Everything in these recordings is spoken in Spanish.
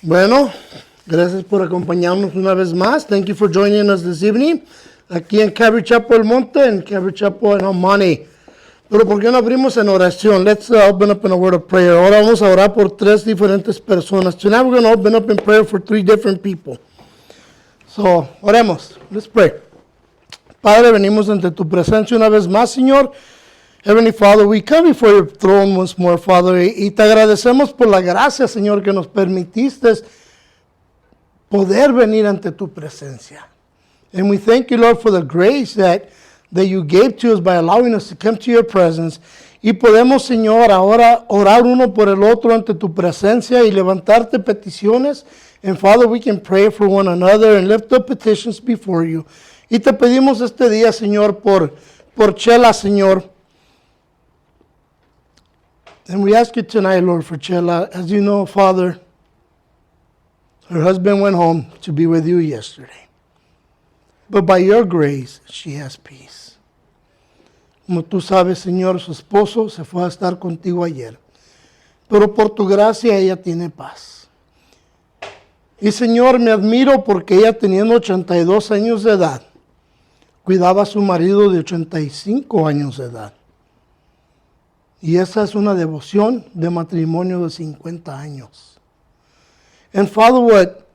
Bueno, gracias por acompañarnos una vez más. Thank you for joining us this evening. Aquí en Calvary Chapel El Monte, en Calvary Chapel en Homani. Pero ¿por qué no abrimos en oración? Let's open up in a word of prayer. Ahora vamos a orar por tres diferentes personas. Tonight we're going to open up in prayer for three different people. So, oremos. Let's pray. Padre, venimos ante tu presencia una vez más, Señor. Heavenly Father, we come before your throne once more, Father, y te agradecemos por la gracia, Señor, que nos permitiste poder venir ante tu presencia. And we thank you, Lord, for the grace that you gave to us by allowing us to come to your presence. Y podemos, Señor, ahora orar uno por el otro ante tu presencia y levantarte peticiones. And Father, we can pray for one another and lift up petitions before you. Y te pedimos este día, Señor, por Chela, Señor. And we ask you tonight, Lord, for Chela. As you know, Father, her husband went home to be with you yesterday. But by your grace, she has peace. Como tú sabes, Señor, su esposo se fue a estar contigo ayer. Pero por tu gracia ella tiene paz. Y Señor, me admiro porque ella teniendo 82 años de edad, cuidaba a su marido de 85 años de edad. Y esa es una devoción de matrimonio de 50 años. And Father, what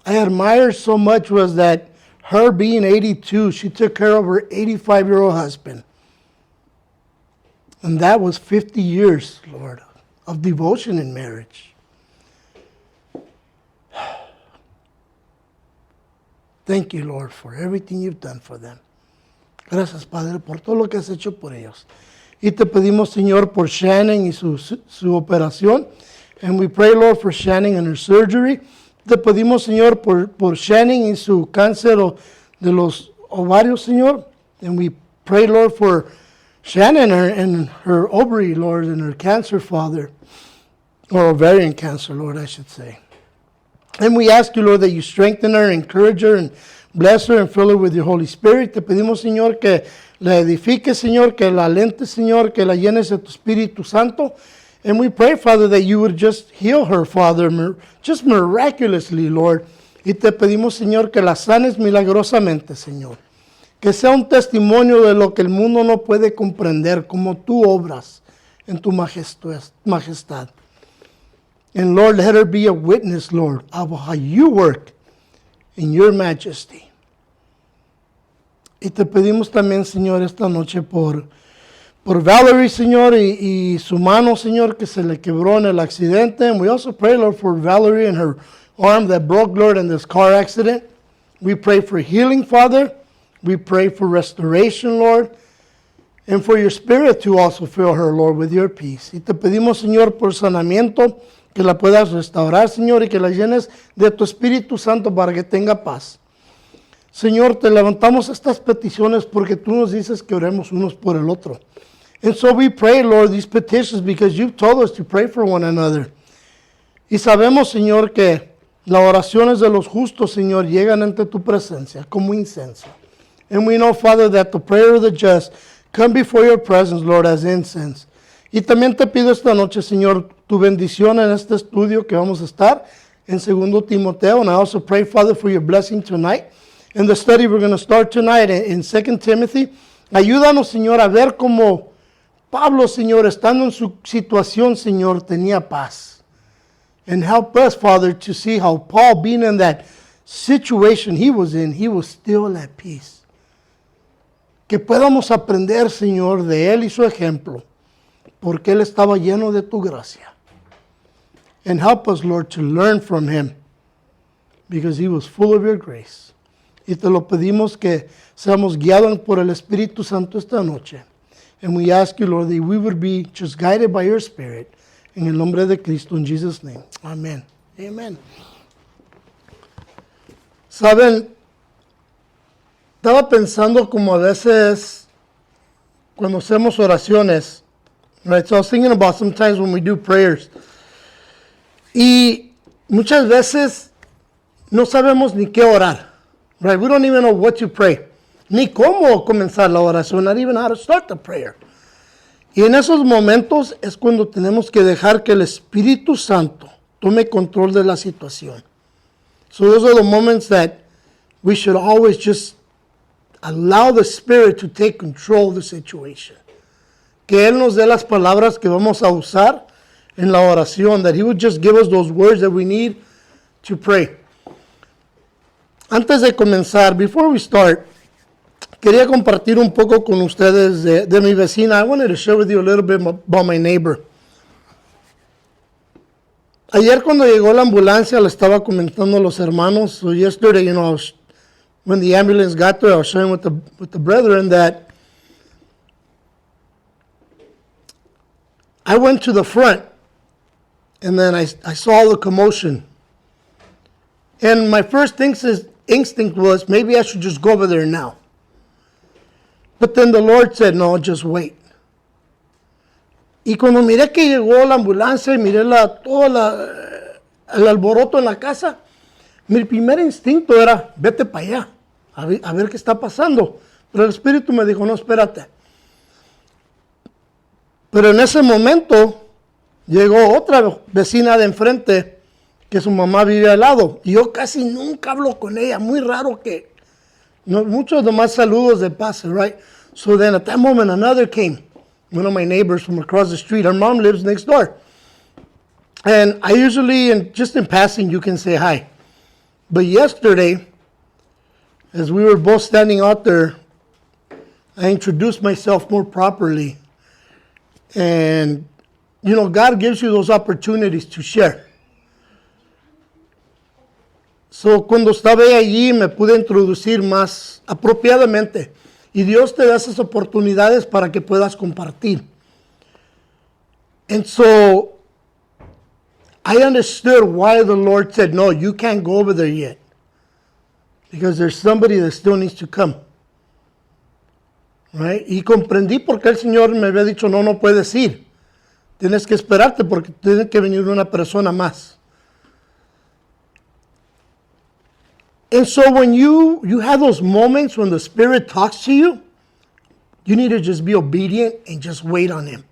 I admire so much was that her being 82, she took care of her 85-year-old husband. And that was 50 years, Lord, of devotion in marriage. Thank you, Lord, for everything you've done for them. Gracias, Padre, por todo lo que has hecho por ellos. Y te pedimos, Señor, por Shannon y su operación. And we pray, Lord, for Shannon and her surgery. Te pedimos, Señor, por Shannon y su cáncer de los ovarios, Señor. And we pray, Lord, for Shannon and her ovary, Lord, and her cancer, Father. Or ovarian cancer, Lord, I should say. And we ask you, Lord, that you strengthen her, encourage her, and bless her and fill her with your Holy Spirit. Te pedimos, Señor, que la edifiques, Señor, que la alentes, Señor, que la llenes de tu Espíritu Santo. And we pray, Father, that you would just heal her, Father, just miraculously, Lord. Y te pedimos, Señor, que la sanes milagrosamente, Señor. Que sea un testimonio de lo que el mundo no puede comprender, como tú obras en tu majestad. And Lord, let her be a witness, Lord, of how you work in your majesty. Y te pedimos también, Señor, esta noche por Valerie, Señor, y su mano, Señor, que se le quebró en el accidente. And we also pray, Lord, for Valerie and her arm that broke, Lord, in this car accident. We pray for healing, Father. We pray for restoration, Lord. And for your Spirit to also fill her, Lord, with your peace. Y te pedimos, Señor, por sanamiento, que la puedas restaurar, Señor, y que la llenes de tu Espíritu Santo para que tenga paz. Señor, te levantamos estas peticiones porque tú nos dices que oremos unos por el otro. And so we pray, Lord, these petitions because you've told us to pray for one another. Y sabemos, Señor, que las oraciones de los justos, Señor, llegan ante tu presencia como incenso. And we know, Father, that the prayer of the just come before your presence, Lord, as incense. Y también te pido esta noche, Señor, tu bendición en este estudio que vamos a estar en 2 Timoteo. And I also pray, Father, for your blessing tonight. In the study we're going to start tonight in 2 Timothy. Ayúdanos, Señor, a ver cómo Pablo, Señor, estando en su situación, Señor, tenía paz. And help us, Father, to see how Paul, being in that situation he was still at peace. Que podamos aprender, Señor, de él y su ejemplo, porque él estaba lleno de tu gracia. And help us, Lord, to learn from him, because he was full of your grace. Y te lo pedimos que seamos guiados por el Espíritu Santo esta noche. And we ask you, Lord, that we would be just guided by your Spirit. En el nombre de Cristo, in Jesus' name. Amen. Amen. Saben, estaba pensando como a veces cuando hacemos oraciones, right? So I was thinking about sometimes when we do prayers. Y muchas veces no sabemos ni qué orar. Right? We don't even know what to pray. Ni cómo comenzar la oración. Not even how to start the prayer. Y en esos momentos es cuando tenemos que dejar que el Espíritu Santo tome control de la situación. So those are the moments that we should always just allow the Spirit to take control of the situation. Que Él nos dé las palabras que vamos a usar en la oración. That He would just give us those words that we need to pray. Antes de comenzar, before we start, quería compartir un poco con ustedes de mi vecina. I wanted to share with you a little bit about my neighbor. Ayer cuando llegó la ambulancia, le estaba comentando a los hermanos. So yesterday, when the ambulance got there, I was sharing with the brethren that I went to the front, and then I saw the commotion. And my first instinct was, maybe I should just go over there now. But then the Lord said, no, just wait. Y cuando miré que llegó la ambulancia y miré todo el alboroto en la casa, mi primer instinto era, vete para allá, a ver qué está pasando. Pero el Espíritu me dijo, no, espérate. Pero en ese momento llegó otra vecina de enfrente que su mamá vive al lado. Y yo casi nunca hablo con ella. Muy raro que... muchos demás saludos de paz, right? So then at that moment another came. One of my neighbors from across the street. Her mom lives next door. And I usually, just in passing, you can say hi. But yesterday, as we were both standing out there, I introduced myself more properly. And, God gives you those opportunities to share. So, cuando estaba allí, me pude introducir más apropiadamente. Y Dios te da esas oportunidades para que puedas compartir. And so, I understood why the Lord said, no, you can't go over there yet. Because there's somebody that still needs to come. Right? Y comprendí por qué el Señor me había dicho, no puedes ir. Tienes que esperarte porque tiene que venir una persona más. And so when you have those moments when the Spirit talks to you, you need to just be obedient and just wait on Him.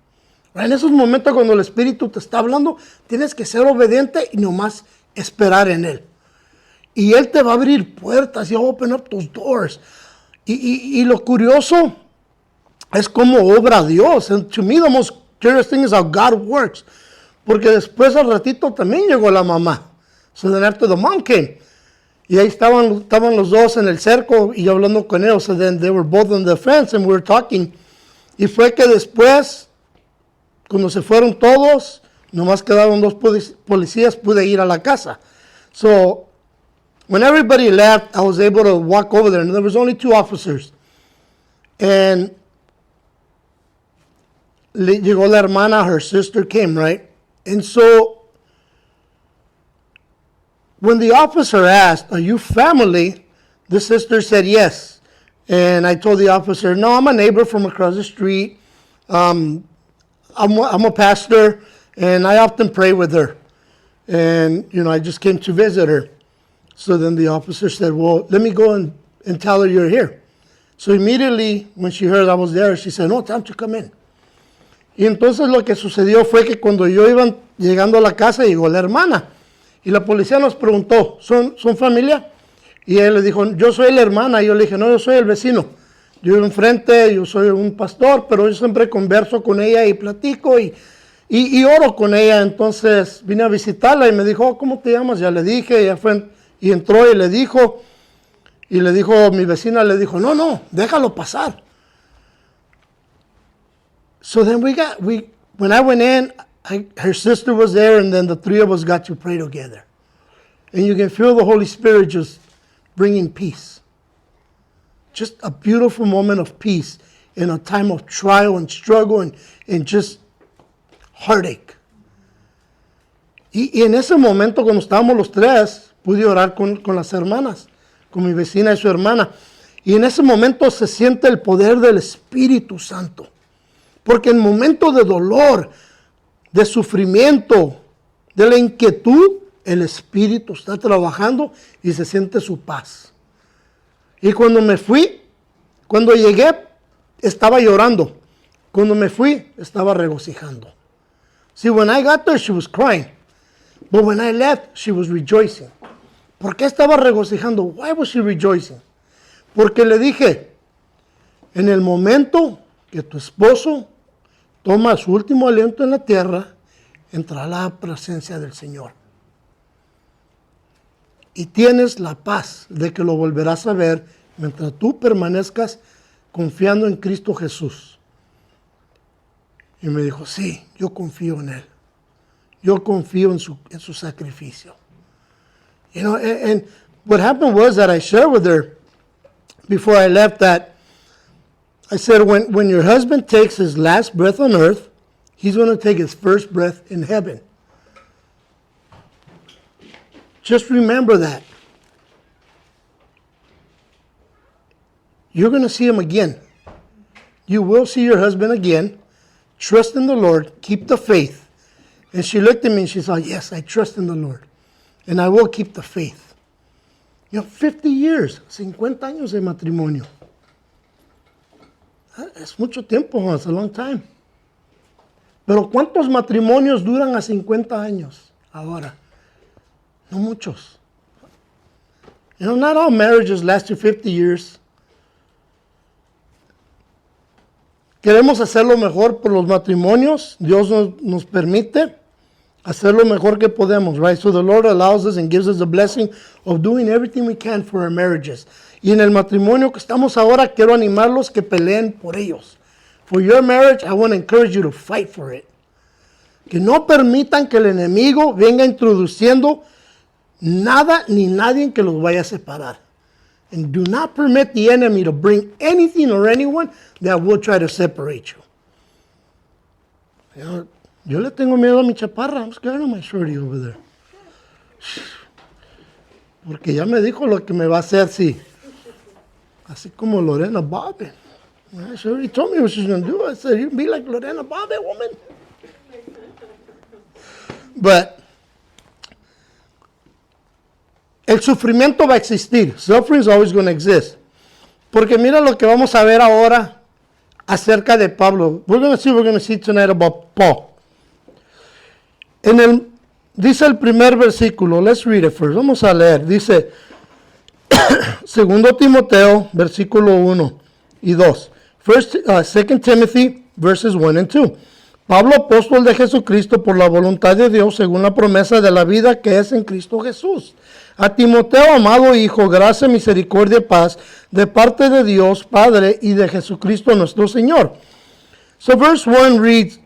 Right? En esos momentos cuando el Espíritu te está hablando, tienes que ser obediente y nomás esperar en Él. Y Él te va a abrir puertas y open up those doors. Y lo curioso es cómo obra Dios. And to me the most curious thing is how God works. Porque después al ratito también llegó la mamá. So then after the mom came. Y ahí estaban los dos en el cerco y yo hablando con ellos. So then they were both on the fence and we were talking. Y fue que después, cuando se fueron todos, nomás quedaron dos policías, pude ir a la casa. So when everybody left, I was able to walk over there and there was only 2 officers. And llegó la hermana, her sister came, right? And so when the officer asked, are you family? The sister said yes. And I told the officer, no, I'm a neighbor from across the street. I'm a pastor, and I often pray with her. And, I just came to visit her. So then the officer said, well, let me go and tell her you're here. So immediately, when she heard I was there, she said, no, time to come in. Y entonces lo que sucedió fue que cuando yo iba llegando a la casa, llegó la hermana. Y la policía nos preguntó, ¿son familia? Y él le dijo, yo soy la hermana. Y yo le dije, no, yo soy el vecino. Yo vivo enfrente, yo soy un pastor, pero yo siempre converso con ella y platico y oro con ella. Entonces vine a visitarla y me dijo, oh, ¿cómo te llamas? Ya le dije, ella fue y entró y le dijo, mi vecina le dijo, no, déjalo pasar. So then when I went in, her sister was there, and then the 3 of us got to pray together. And you can feel the Holy Spirit just bringing peace. Just a beautiful moment of peace in a time of trial and struggle and just heartache. Y en ese momento, cuando estábamos los 3, pude orar con las hermanas, con mi vecina y su hermana. Y en ese momento se siente el poder del Espíritu Santo. Porque en momentos de dolor, de sufrimiento, de la inquietud, el Espíritu está trabajando y se siente su paz. Y cuando llegué, estaba llorando. Cuando me fui, estaba regocijando. See, when I got there, she was crying. But when I left, she was rejoicing. ¿Por qué estaba regocijando? Why was she rejoicing? Porque le dije, en el momento que tu esposo toma su último aliento en la tierra, entrará la presencia del Señor. Y tienes la paz de que lo volverás a ver mientras tú permanezcas confiando en Cristo Jesús. Y me dijo, sí, yo confío en Él. Yo confío en su sacrificio. You know, and what happened was that I shared with her before I left that I said, when your husband takes his last breath on earth, he's going to take his first breath in heaven. Just remember that. You're going to see him again. You will see your husband again. Trust in the Lord. Keep the faith. And she looked at me and she said, yes, I trust in the Lord. And I will keep the faith. You know, 50 years, 50 años de matrimonio. Es mucho tiempo, it's a long time. Pero ¿cuántos matrimonios duran a 50 años ahora? No muchos. You know, not all marriages last you 50 years. Queremos hacer lo mejor por los matrimonios. Dios nos permite hacer lo mejor que podemos, right? So the Lord allows us and gives us the blessing of doing everything we can for our marriages. Y en el matrimonio que estamos ahora, quiero animarlos que peleen por ellos. For your marriage, I want to encourage you to fight for it. Que no permitan que el enemigo venga introduciendo nada ni nadie que los vaya a separar. And do not permit the enemy to bring anything or anyone that will try to separate you. You know, yo le tengo miedo a mi chaparra. I'm scared of my shorty over there. Porque ya me dijo lo que me va a hacer si... Así como Lorena Bobbitt. She already told me what she's going to do. I said, you be like Lorena Bobbitt, woman. But el sufrimiento va a existir. Suffering is always going to exist. Porque mira lo que vamos a ver ahora acerca de Pablo. We're going to see tonight about Paul. Dice el primer versículo. Let's read it first. Vamos a leer. Dice... Segundo Timoteo, versículo 1 y 2. 2 Timothy, verses 1 and 2. Pablo, apóstol de Jesucristo, por la voluntad de Dios, según la promesa de la vida que es en Cristo Jesús. A Timoteo, amado hijo, gracia, misericordia y paz, de parte de Dios, Padre, y de Jesucristo nuestro Señor. So verse 1 reads,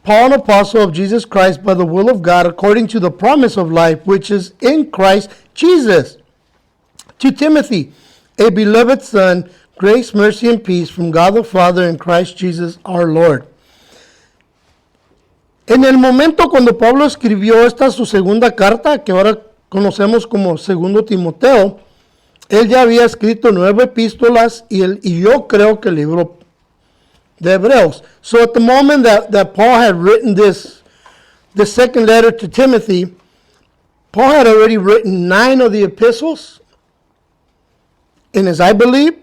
Paul, an apostle of Jesus Christ, by the will of God, according to the promise of life, which is in Christ Jesus. To Timothy, a beloved son, grace, mercy, and peace from God the Father and Christ Jesus our Lord. En el momento cuando Pablo escribió esta su segunda carta, que ahora conocemos como Segundo Timoteo, él ya había escrito 9 epístolas y yo creo que el libro de Hebreos. So at the moment that Paul had written the second letter to Timothy, Paul had already written 9 of the epistles. And as I believe,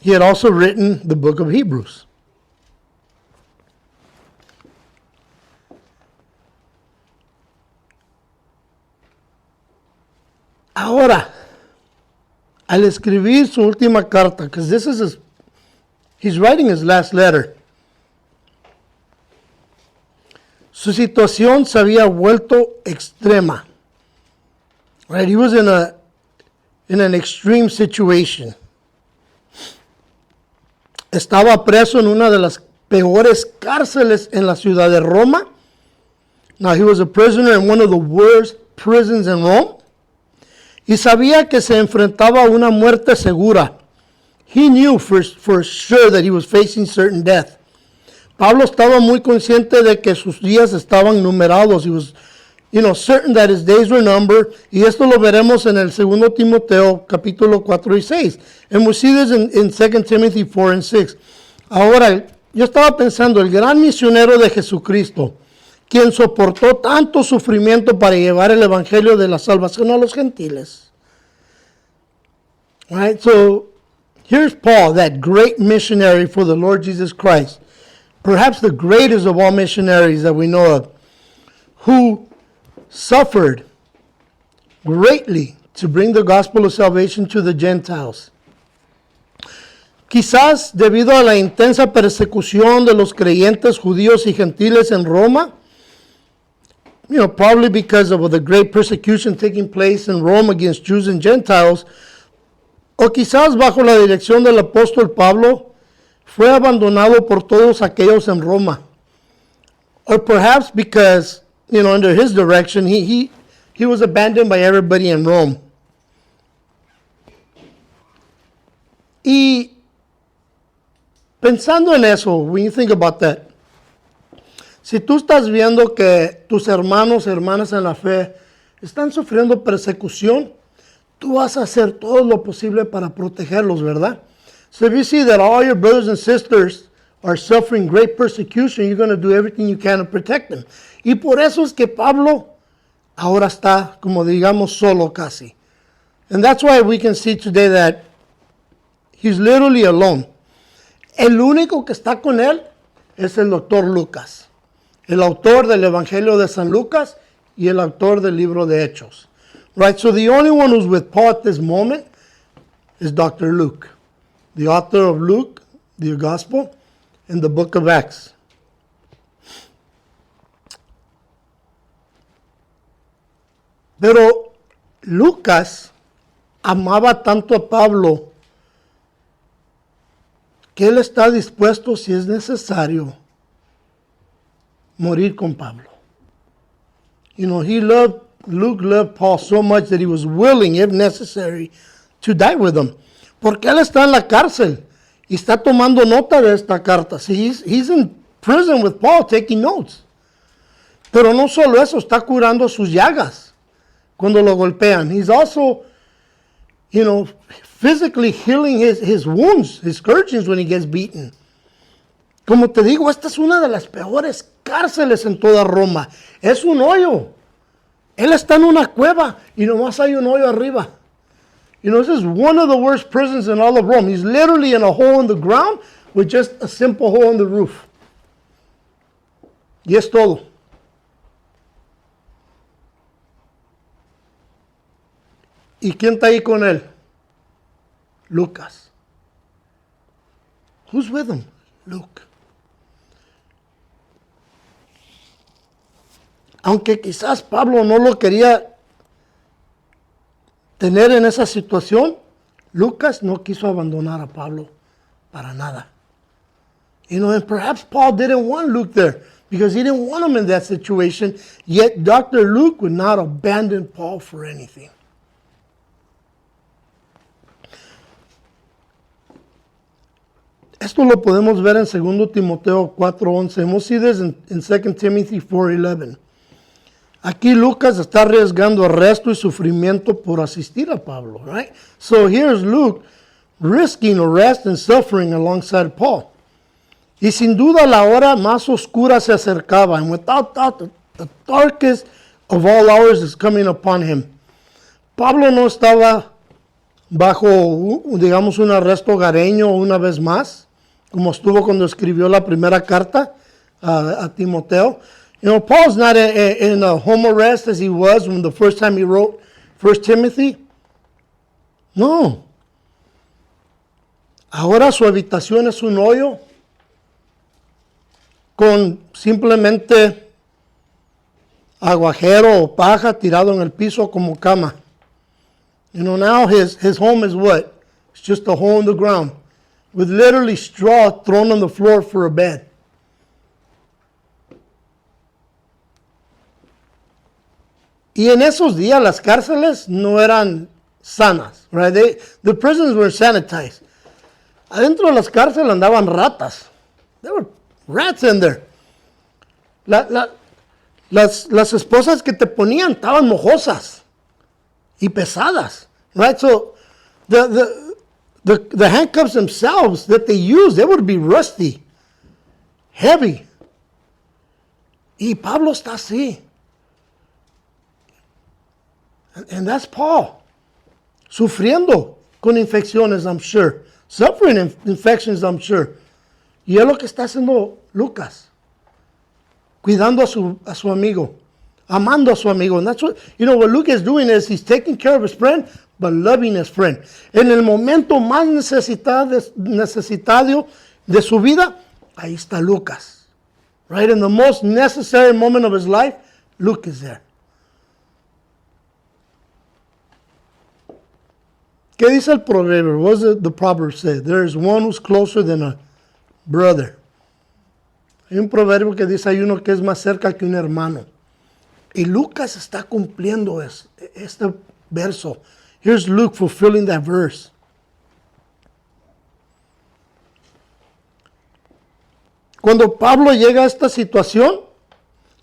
he had also written the book of Hebrews. Ahora, al escribir su última carta, because this is he's writing his last letter, su situación se había vuelto extrema. Right? He was in an extreme situation. Estaba preso en una de las peores cárceles en la ciudad de Roma. Now, he was a prisoner in one of the worst prisons in Rome. Y sabía que se enfrentaba a una muerte segura. He knew for sure that he was facing certain death. Pablo estaba muy consciente de que sus días estaban numerados. He was certain that his days were numbered, y esto lo veremos en el segundo Timoteo, capítulo 4 y 6. And we see this in 2 Timothy 4 and 6. Ahora, yo estaba pensando, el gran misionero de Jesucristo, quien soportó tanto sufrimiento para llevar el evangelio de la salvación a los gentiles. Right, so here's Paul, that great missionary for the Lord Jesus Christ, perhaps the greatest of all missionaries that we know of, who suffered greatly to bring the gospel of salvation to the Gentiles. Quizás debido a la intensa persecución de los creyentes judíos y gentiles en Roma, probably because of the great persecution taking place in Rome against Jews and Gentiles, o quizás bajo la dirección del apóstol Pablo, fue abandonado por todos aquellos en Roma. Or perhaps because, under his direction, he was abandoned by everybody in Rome. Y pensando en eso, when you think about that, si tú estás viendo que tus hermanos y hermanas en la fe están sufriendo persecución, tú vas a hacer todo lo posible para protegerlos, ¿verdad? So if you see that all your brothers and sisters are suffering great persecution, you're going to do everything you can to protect them. Y por eso es que Pablo ahora está, como digamos, solo casi. And that's why we can see today that he's literally alone. El único que está con él es el doctor Lucas, el autor del Evangelio de San Lucas y el autor del libro de Hechos. Right, so the only one who's with Paul at this moment is Dr. Luke, the author of Luke, the Gospel, and the book of Acts. Pero Lucas amaba tanto a Pablo que él está dispuesto, si es necesario, morir con Pablo. Luke loved Paul so much that he was willing, if necessary, to die with him. Porque él está en la cárcel y está tomando nota de esta carta. See, he's in prison with Paul taking notes. Pero no solo eso, está curando sus llagas cuando lo golpean. He's also, physically healing his wounds, his scourgings when he gets beaten. Como te digo, esta es una de las peores cárceles en toda Roma. Es un hoyo. Él está en una cueva y nomás hay un hoyo arriba. This is one of the worst prisons in all of Rome. He's literally in a hole in the ground with just a simple hole in the roof. Y es todo. ¿Y quién está ahí con él? Lucas. Who's with him? Luke. Aunque quizás Pablo no lo quería tener en esa situación, Lucas no quiso abandonar a Pablo para nada. And perhaps Paul didn't want Luke there because he didn't want him in that situation, yet Dr. Luke would not abandon Paul for anything. Esto lo podemos ver en 2 Timoteo 4:11. We'll see this in 2 Timothy 4:11. Aquí Lucas está arriesgando arresto y sufrimiento por asistir a Pablo, right? So here's Luke risking arrest and suffering alongside Paul. Y sin duda la hora más oscura se acercaba, and without doubt the darkest of all hours is coming upon him. Pablo no estaba bajo, digamos, un arresto hogareño una vez más, como estuvo cuando escribió la primera carta a Timoteo. Paul's not in a home arrest as he was when the first time he wrote 1 Timothy. No. Ahora su habitación es un hoyo con simplemente aguajero o paja tirado en el piso como cama. Now his home is what? It's just a hole in the ground with literally straw thrown on the floor for a bed. Y en esos días las cárceles no eran sanas, right? The prisons were sanitized. Adentro de las cárceles andaban ratas. There were rats in there. Las esposas que te ponían estaban mojosas y pesadas, right? So the handcuffs themselves that they used, they would be rusty, heavy. Y Pablo está así. And that's Paul. Sufriendo con infecciones, I'm sure. Suffering infections, I'm sure. Y es lo que está haciendo Lucas. Cuidando a su amigo. amando a su amigo. And that's what, what Luke is doing is he's taking care of his friend, but loving his friend. En el momento más necesitado de su vida, ahí está Lucas. Right? In the most necessary moment of his life, Luke is there. ¿Qué dice el proverbio? What does the proverb say? There is one who's closer than a brother. Hay un proverbio que dice, hay uno que es más cerca que un hermano. Y Lucas está cumpliendo este verso. Here's Luke fulfilling that verse. Cuando Pablo llega a esta situación,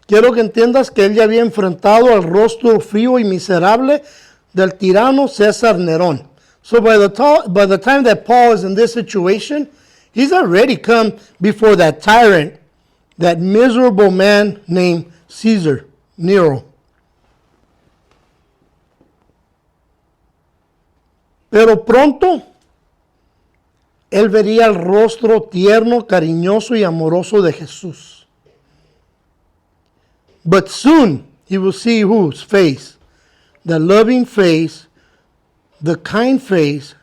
quiero que entiendas que él ya había enfrentado al rostro frío y miserable del tirano César Nerón. So by the time that Paul is in this situation, he's already come before that tyrant, that miserable man named Caesar, Nero. Pero pronto, él vería el rostro tierno, cariñoso y amoroso de Jesús. But soon, he will see whose face? The loving face, the kind face,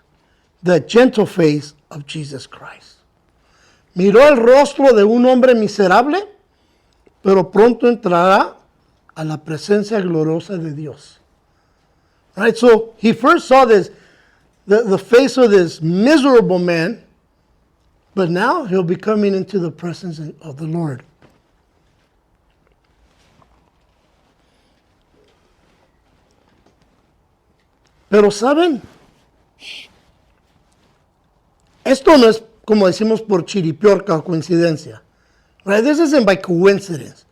the gentle face of Jesus Christ. Miró el rostro de un hombre miserable, pero pronto entrará a la presencia gloriosa de Dios. Right, so he first saw this, the face of this miserable man, but now he'll be coming into the presence of the Lord. Pero ¿saben? Esto no es, como decimos, por chiripiorca o coincidencia. Right? This isn't by coincidence.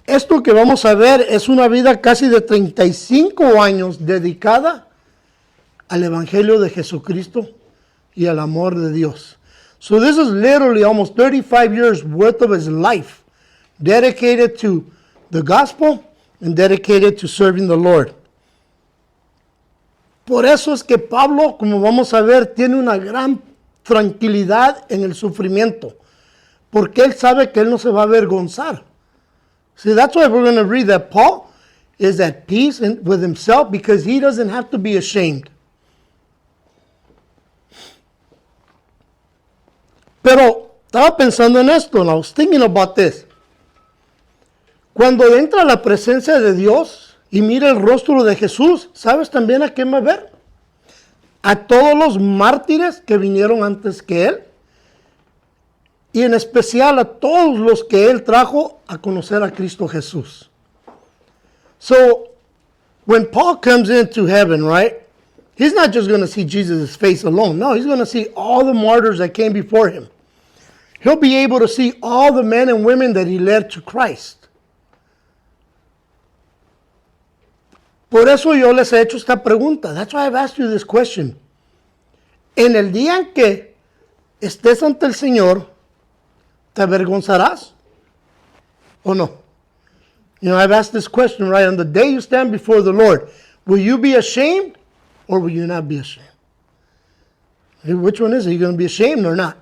Esto que vamos a ver es una vida casi de 35 años dedicada al Evangelio de Jesucristo y al amor de Dios. So this is literally almost 35 years worth of his life dedicated to the gospel and dedicated to serving the Lord. Por eso es que Pablo, como vamos a ver, tiene una gran tranquilidad en el sufrimiento, porque él sabe que él no se va a avergonzar. See, that's why we're going to read that Paul is at peace with himself because he doesn't have to be ashamed. Pero estaba pensando en esto, and I was thinking about this. Cuando entra a la presencia de Dios y mira el rostro de Jesús, ¿sabes también a quién va a ver? A todos los mártires que vinieron antes que él, y en especial a todos los que él trajo a conocer a Cristo Jesús. So, when Paul comes into heaven, right, he's not just going to see Jesus' face alone. No, he's going to see all the martyrs that came before him. He'll be able to see all the men and women that he led to Christ. Por eso yo les he hecho esta pregunta. That's why I've asked you this question. En el día en que estés ante el Señor, ¿te avergonzarás o no? I've asked this question, right? On the day you stand before the Lord, will you be ashamed or will you not be ashamed? Which one is it? Are you going to be ashamed or not?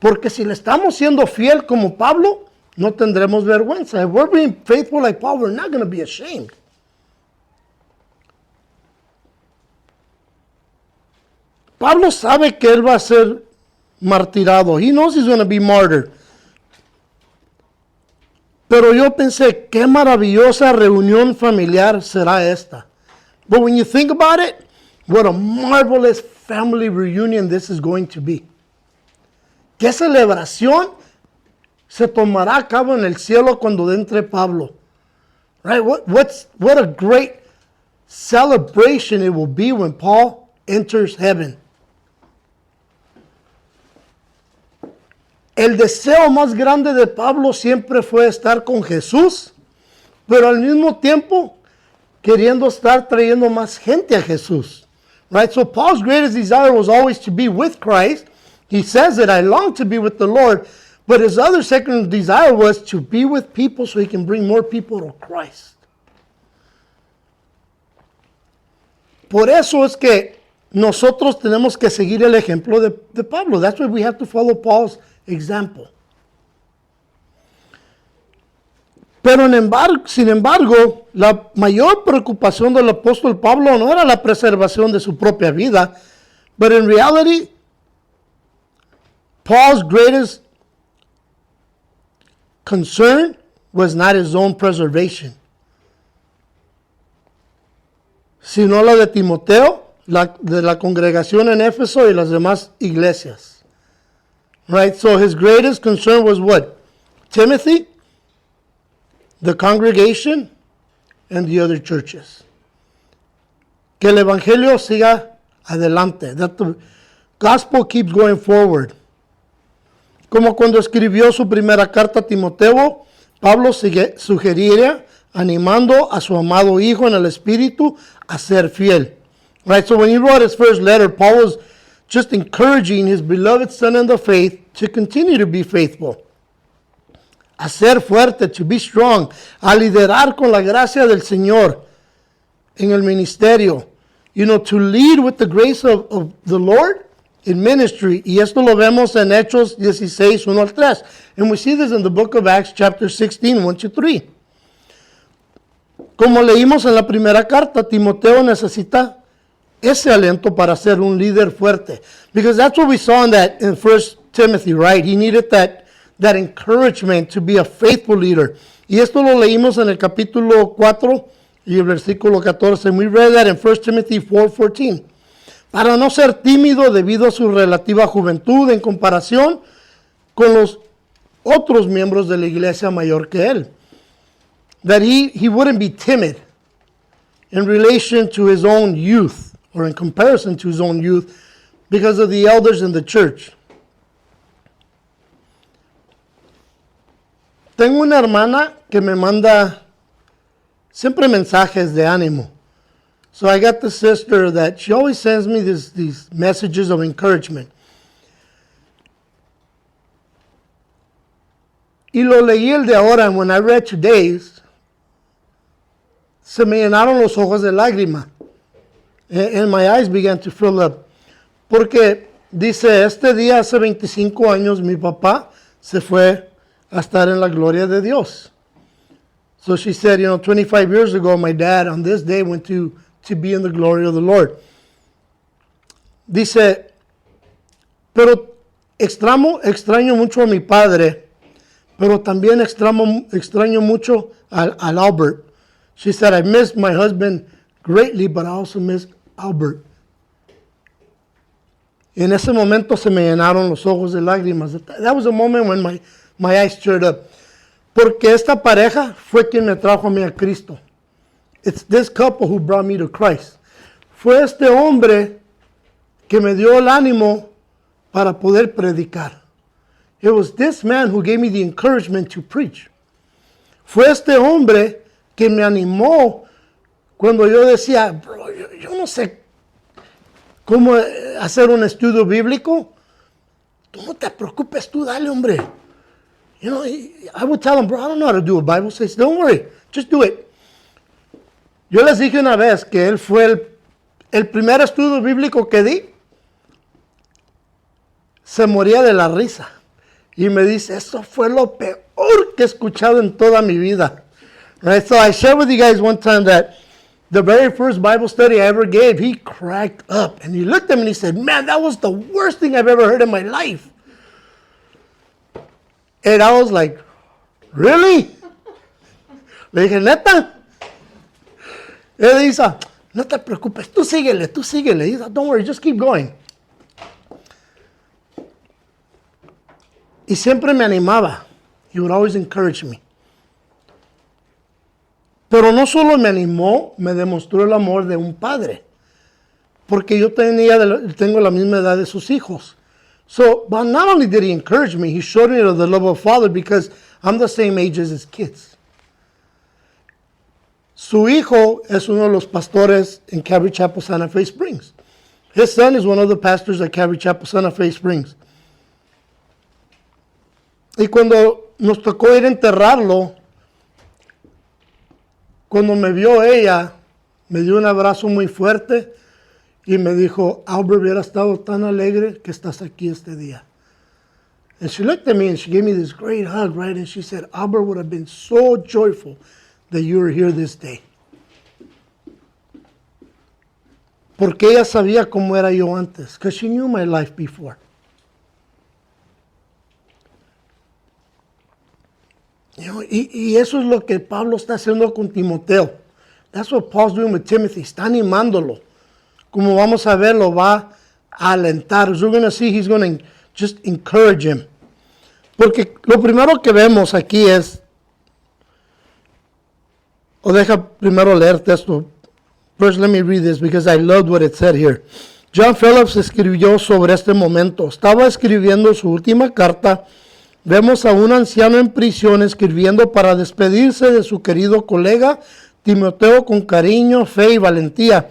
Porque si le estamos siendo fiel como Pablo, no tendremos vergüenza. If we're being faithful like Paul, we're not going to be ashamed. Pablo sabe que él va a ser martirado. He knows he's going to be martyred. Pero yo pensé, qué maravillosa reunión familiar será esta. But when you think about it, what a marvelous family reunion this is going to be. ¿Qué celebración se tomará a cabo en el cielo cuando entre Pablo? Right? What a great celebration it will be when Paul enters heaven. El deseo más grande de Pablo siempre fue estar con Jesús, pero al mismo tiempo queriendo estar trayendo más gente a Jesús. Right? So Paul's greatest desire was always to be with Christ. He says that I long to be with the Lord, but his other second desire was to be with people so he can bring more people to Christ. Por eso es que nosotros tenemos que seguir el ejemplo de Pablo. That's why we have to follow Paul's example. Pero sin embargo, la mayor preocupación del apóstol Pablo no era la preservación de su propia vida, but in reality, Paul's greatest concern was not his own preservation, sino la de Timoteo, de la congregación en Éfeso y las demás iglesias. Right? So his greatest concern was what? Timothy, the congregation, and the other churches. Que el evangelio siga adelante. That the gospel keeps going forward. Como cuando escribió su primera carta a Timoteo, Pablo sugería, animando a su amado hijo en el espíritu a ser fiel. Right? So when he wrote his first letter, Paul was just encouraging his beloved son in the faith to continue to be faithful. A ser fuerte, to be strong, a liderar con la gracia del Señor en el ministerio. You know, to lead with the grace of the Lord in ministry. Y esto lo vemos en Hechos 16, 1 al 3. And we see this in the book of Acts, chapter 16, 1 to 3. Como leímos en la primera carta, Timoteo necesita ese aliento para ser un líder fuerte. Because that's what we saw in 1 Timothy, right? He needed that encouragement to be a faithful leader. Y esto lo leímos en el capítulo 4 y el versículo 14. And we read that in 1 Timothy 4:14. Para no ser tímido debido a su relativa juventud en comparación con los otros miembros de la iglesia mayor que él. That he wouldn't be timid in relation to his own youth, or in comparison to his own youth, because of the elders in the church. Tengo una hermana que me manda siempre mensajes de ánimo. So I got this sister that she always sends me these messages of encouragement. Y lo leí el de ahora, and when I read today's, se me llenaron los ojos de lágrima. And my eyes began to fill up. Porque dice, este día hace 25 años mi papá se fue a estar en la gloria de Dios. So she said, 25 years ago, my dad on this day went to be in the glory of the Lord. Dice, pero extraño mucho a mi padre, pero también extraño mucho al Albert. She said, I miss my husband greatly, but I also miss Albert. Y en ese momento se me llenaron los ojos de lágrimas. That was a moment when my eyes stirred up. Porque esta pareja fue quien me trajo a mí a Cristo. It's this couple who brought me to Christ. Fue este hombre que me dio el ánimo para poder predicar. It was this man who gave me the encouragement to preach. Fue este hombre que me animó cuando yo decía, bro, yo no sé cómo hacer un estudio bíblico. Tú no te preocupes, tú dale, hombre. I would tell him, bro, I don't know how to do a Bible study. Don't worry, just do it. Yo les dije una vez que él fue el primer estudio bíblico que di. Se moría de la risa. Y me dice, eso fue lo peor que he escuchado en toda mi vida. Right? So I shared with you guys one time that the very first Bible study I ever gave, he cracked up. And he looked at me and he said, man, that was the worst thing I've ever heard in my life. And I was like, really? Le dije, neta. Él dice, no te preocupes, tú síguele. He said, don't worry, just keep going. Y siempre me animaba. He would always encourage me. Pero no solo me animó, me demostró el amor de un padre. Porque yo tengo la misma edad de sus hijos. So, but not only did he encourage me, he showed me the love of father because I'm the same age as his kids. Su hijo es uno de los pastores en Calvary Chapel, Santa Fe Springs. His son is one of the pastors at Calvary Chapel, Santa Fe Springs. Y cuando nos tocó ir a enterrarlo, cuando me vio ella, me dio un abrazo muy fuerte y me dijo, Albert, hubiera estado tan alegre que estás aquí este día. And she looked at me and she gave me this great hug, right? And she said, Albert would have been so joyful that you were here this day. Porque ella sabía cómo era yo antes. Because she knew my life before. You know, y eso es lo que Pablo está haciendo con Timoteo. That's what Paul's doing with Timothy. Está animándolo. Como vamos a ver, lo va a alentar. As we're going to see, he's going to just encourage him. Porque lo primero que vemos aquí es, o deja primero leerte esto. First, let me read this because I loved what it said here. John Phillips escribió sobre este momento. Estaba escribiendo su última carta. Vemos a un anciano en prisión escribiendo para despedirse de su querido colega Timoteo con cariño, fe y valentía.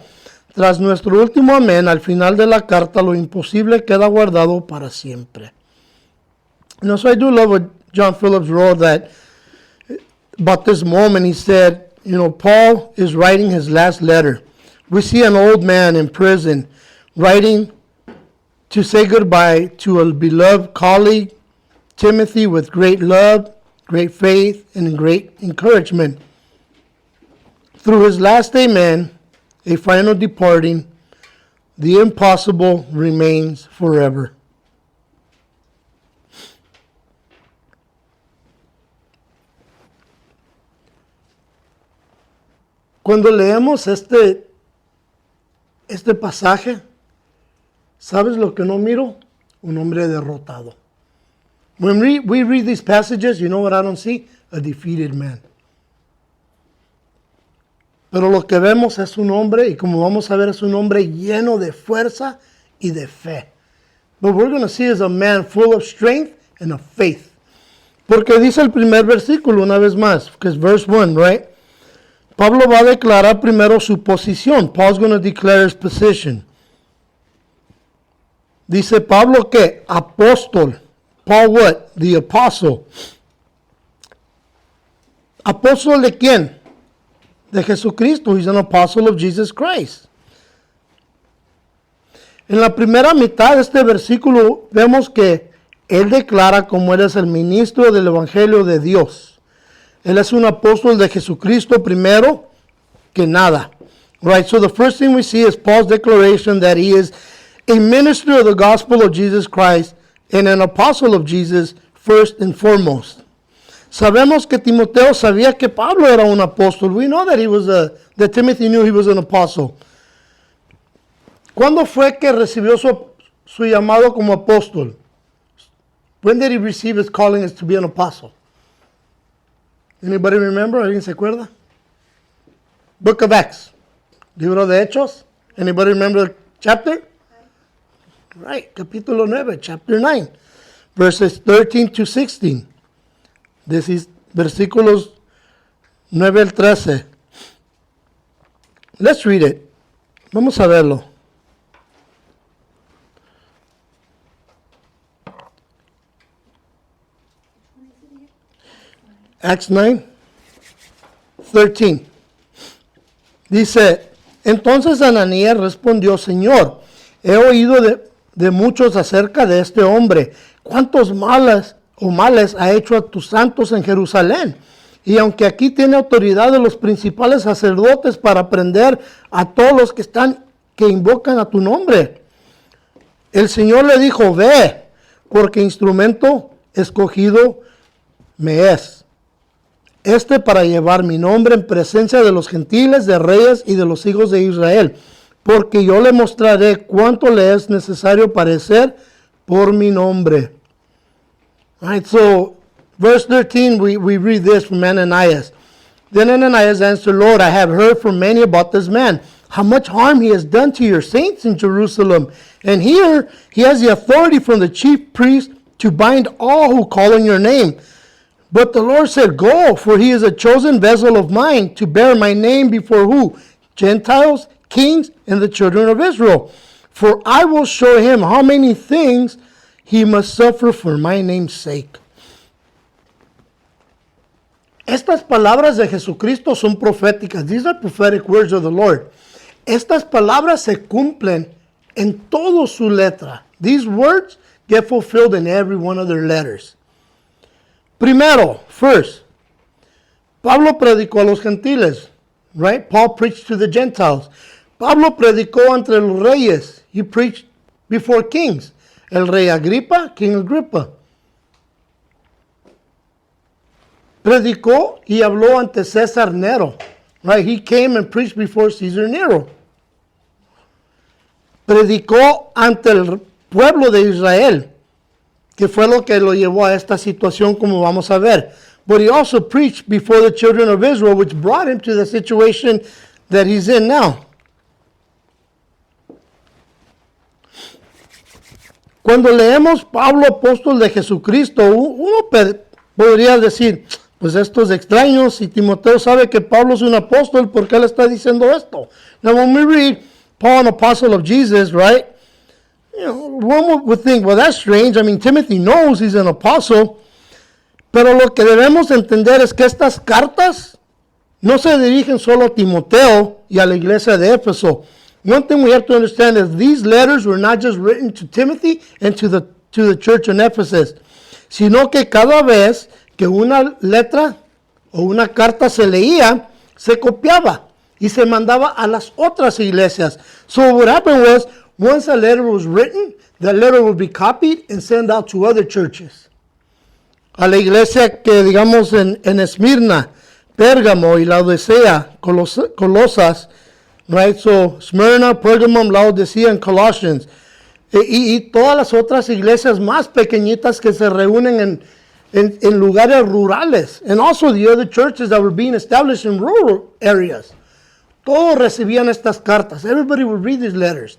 Tras nuestro último amén, al final de la carta, lo imposible queda guardado para siempre. You know, so I do love what John Phillips wrote that about this moment. He said, you know, Paul is writing his last letter. We see an old man in prison writing to say goodbye to a beloved colleague, Timothy, with great love, great faith, and great encouragement. Through his last amen, a final departing, the impossible remains forever. Cuando leemos este pasaje, ¿sabes lo que no miro? Un hombre derrotado. When we read these passages, you know what I don't see? A defeated man. Pero lo que vemos es un hombre, y como vamos a ver, es un hombre lleno de fuerza y de fe. But what we're going to see is a man full of strength and of faith. Porque dice el primer versículo una vez más, because verse 1, right? Pablo va a declarar primero su posición. Paul's going to declare his position. Dice Pablo que apóstol. Paul what? The apostle. ¿Apóstol de quién? De Jesucristo. He's an apostle of Jesus Christ. En la primera mitad de este versículo vemos que él declara como él es el ministro del Evangelio de Dios. Él es un apóstol de Jesucristo primero que nada. Right, so the first thing we see is Paul's declaration that he is a minister of the gospel of Jesus Christ and an apostle of Jesus first and foremost. Sabemos que Timoteo sabía que Pablo era un apóstol. We know that Timothy knew he was an apostle. ¿Cuándo fue que recibió su llamado como apóstol? When did he receive his calling as to be an apostle? Anybody remember? ¿Alguien se acuerda? Book of Acts. Libro de Hechos. Anybody remember the chapter? Right, capítulo 9, chapter 9. Verses 13 to 16. This is versículos 9 al 13. Let's read it. Vamos a verlo. Acts 9, 13. Dice, entonces Ananías respondió, Señor, he oído de muchos acerca de este hombre, cuántos males ha hecho a tus santos en Jerusalén. Y aunque aquí tiene autoridad de los principales sacerdotes para prender a todos los que invocan a tu nombre. El Señor le dijo, ve, porque instrumento escogido me es. Para llevar mi nombre en presencia de los gentiles, de reyes y de los hijos de Israel, porque yo le mostraré cuánto le es necesario padecer por mi nombre. All right, so verse 13, we read this from Ananias. Then Ananias answered, Lord, I have heard from many about this man, how much harm he has done to your saints in Jerusalem. And here he has the authority from the chief priest to bind all who call on your name. But the Lord said, go, for he is a chosen vessel of mine to bear my name before who? Gentiles, kings, and the children of Israel. For I will show him how many things he must suffer for my name's sake. Estas palabras de Jesucristo son proféticas. These are prophetic words of the Lord. Estas palabras se cumplen en toda su letra. These words get fulfilled in every one of their letters. Primero, first, Pablo predicó a los gentiles, right? Paul preached to the Gentiles. Pablo predicó entre los reyes. He preached before kings. El rey Agripa, King Agrippa. Predicó y habló ante César Nero, right? He came and preached before Caesar Nero. Predicó ante el pueblo de Israel, que fue lo que lo llevó a esta situación, como vamos a ver. But he also preached before the children of Israel, which brought him to the situation that he's in now. Cuando leemos Pablo, apóstol de Jesucristo, uno podría decir, pues esto es extraño, si Timoteo sabe que Pablo es un apóstol, ¿por qué le está diciendo esto? Now when we read Paul, an apostle of Jesus, right? You know, one would think, well, that's strange. I mean, Timothy knows he's an apostle. Pero lo que debemos entender es que estas cartas no se dirigen solo a Timoteo y a la iglesia de Éfeso. One thing we have to understand is these letters were not just written to Timothy and to the church in Ephesus, sino que cada vez que una letra o una carta se leía, se copiaba y se mandaba a las otras iglesias. So what happened was, once a letter was written, that letter would be copied and sent out to other churches. A la iglesia que digamos en Esmirna, Pérgamo y Laodicea, Colosas, right? So Smyrna, Pergamum, Laodicea and Colossians. Y todas las otras iglesias más pequeñitas que se reúnen en lugares rurales. And also the other churches that were being established in rural areas. Todos recibían estas cartas. Everybody would read these letters.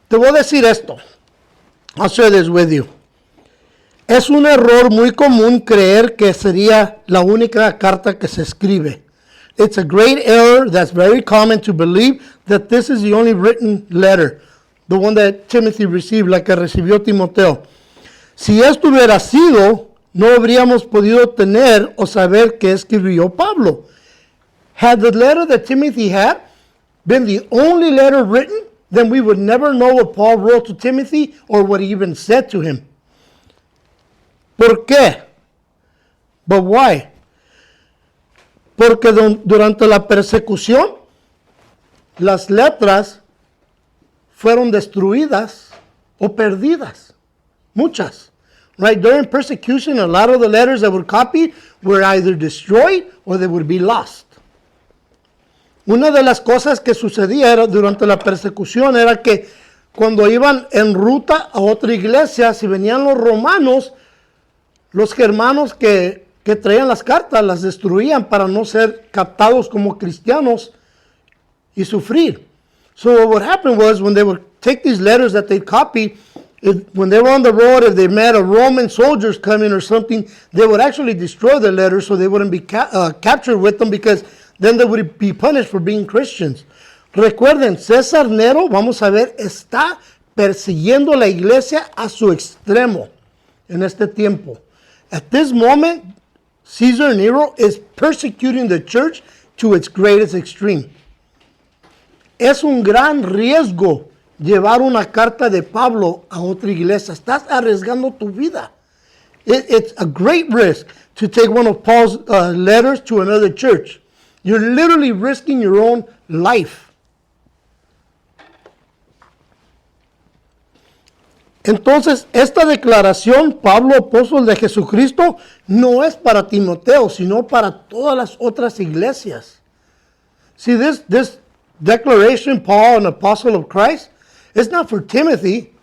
Te voy a decir esto. I'll share this with you. Es un error muy común creer que sería la única carta que se escribe. It's a great error that's very common to believe that this is the only written letter. The one that Timothy received, la que recibió Timoteo. Si esto hubiera sido, no habríamos podido tener o saber qué escribió Pablo. Had the letter that Timothy had been the only letter written, then we would never know what Paul wrote to Timothy or what he even said to him. ¿Por qué? But why? Porque durante la persecución, las letras fueron destruidas o perdidas. Muchas. Right? During persecution, a lot of the letters that were copied were either destroyed or they would be lost. Una de las cosas que sucedía durante la persecución era que cuando iban en ruta a otra iglesia, si venían los romanos, los germanos que traían las cartas las destruían para no ser captados como cristianos y sufrir. So what happened was when they would take these letters that they copied, when they were on the road, if they met a Roman soldiers coming or something, they would actually destroy the letters so they wouldn't be captured with them, because then they would be punished for being Christians. Recuerden, César Nero, vamos a ver, está persiguiendo la iglesia a su extremo en este tiempo. At this moment, Caesar Nero is persecuting the church to its greatest extreme. Es un gran riesgo llevar una carta de Pablo a otra iglesia. Estás arriesgando tu vida. It's a great risk to take one of Paul's letters to another church. You're literally risking your own life. Entonces, esta declaración, Pablo, apóstol de Jesucristo, no es para Timoteo, sino para todas las otras iglesias. See, this declaration, Paul, an apostle of Christ, it's not for Timothy,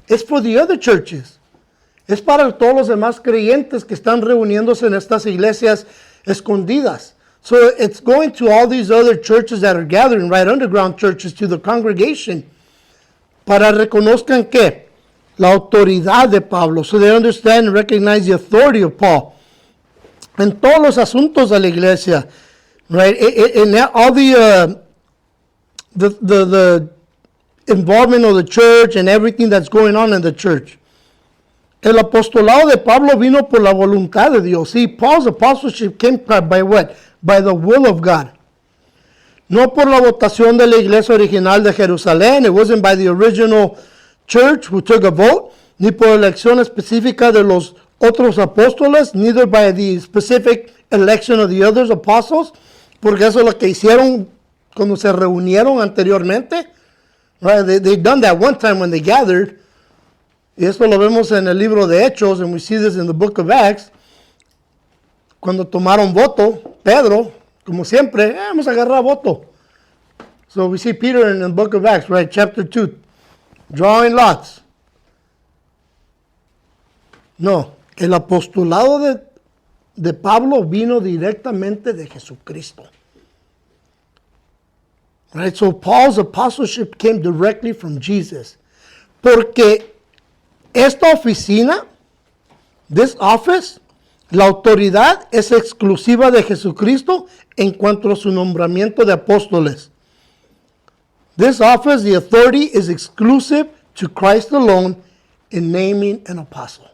it's for the other churches. Es para todos los demás creyentes que están reuniéndose en estas iglesias escondidas. So it's going to all these other churches that are gathering, right, underground churches, to the congregation, para reconozcan que la autoridad de Pablo, so they understand and recognize the authority of Paul en todos los asuntos de la iglesia, right? In all the involvement of the church and everything that's going on in the church. El apostolado de Pablo vino por la voluntad de Dios. See, Paul's apostleship came by what? By the will of God. No por la votación de la iglesia original de Jerusalén. It wasn't by the original church who took a vote. ni por elección específica de los otros apóstoles, neither by the specific election of the other apostles, porque eso es lo que hicieron cuando se reunieron anteriormente. Right? They done that one time when they gathered. Y esto lo vemos en el libro de Hechos, and we see this in the book of Acts. Cuando tomaron voto, Pedro, como siempre, vamos a agarrar voto. So we see Peter in the book of Acts, right, chapter 2, drawing lots. No, el apostolado de Pablo vino directamente de Jesucristo. Right, so Paul's apostleship came directly from Jesus. Porque esta oficina, this office, la autoridad es exclusiva de Jesucristo en cuanto a su nombramiento de apóstoles. This office, the authority, is exclusive to Christ alone in naming an apostle.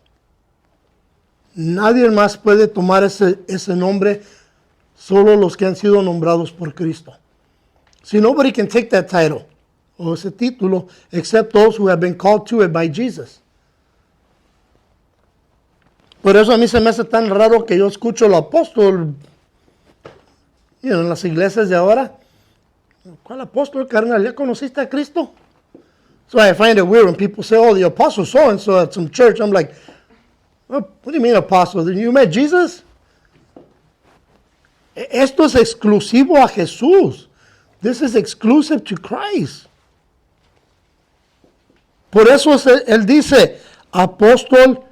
Nadie más puede tomar ese nombre, solo los que han sido nombrados por Cristo. See, nobody can take that title o ese título except those who have been called to it by Jesus. Por eso a mí se me hace tan raro que yo escucho al apóstol, en las iglesias de ahora. ¿Cuál apóstol, carnal? ¿Ya conociste a Cristo? So I find it weird when people say, oh, the apostle so-and-so at some church. I'm like, oh, what do you mean apostle? You met Jesus? Esto es exclusivo a Jesús. This is exclusive to Christ. Por eso él dice, apóstol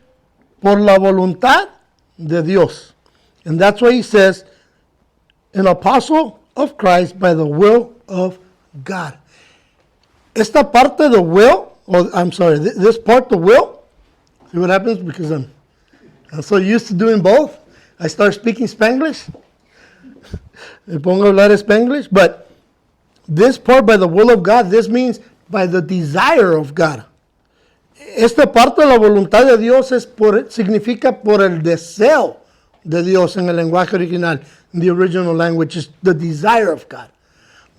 por la voluntad de Dios. And that's why he says, an apostle of Christ by the will of God. Esta parte, the will, this part, the will, see what happens? Because I'm so used to doing both. I start speaking Spanglish. Me pongo a hablar Spanglish. But this part, by the will of God, this means by the desire of God. Esta parte de la voluntad de Dios significa por el deseo de Dios en el lenguaje original. The original language is the desire of God.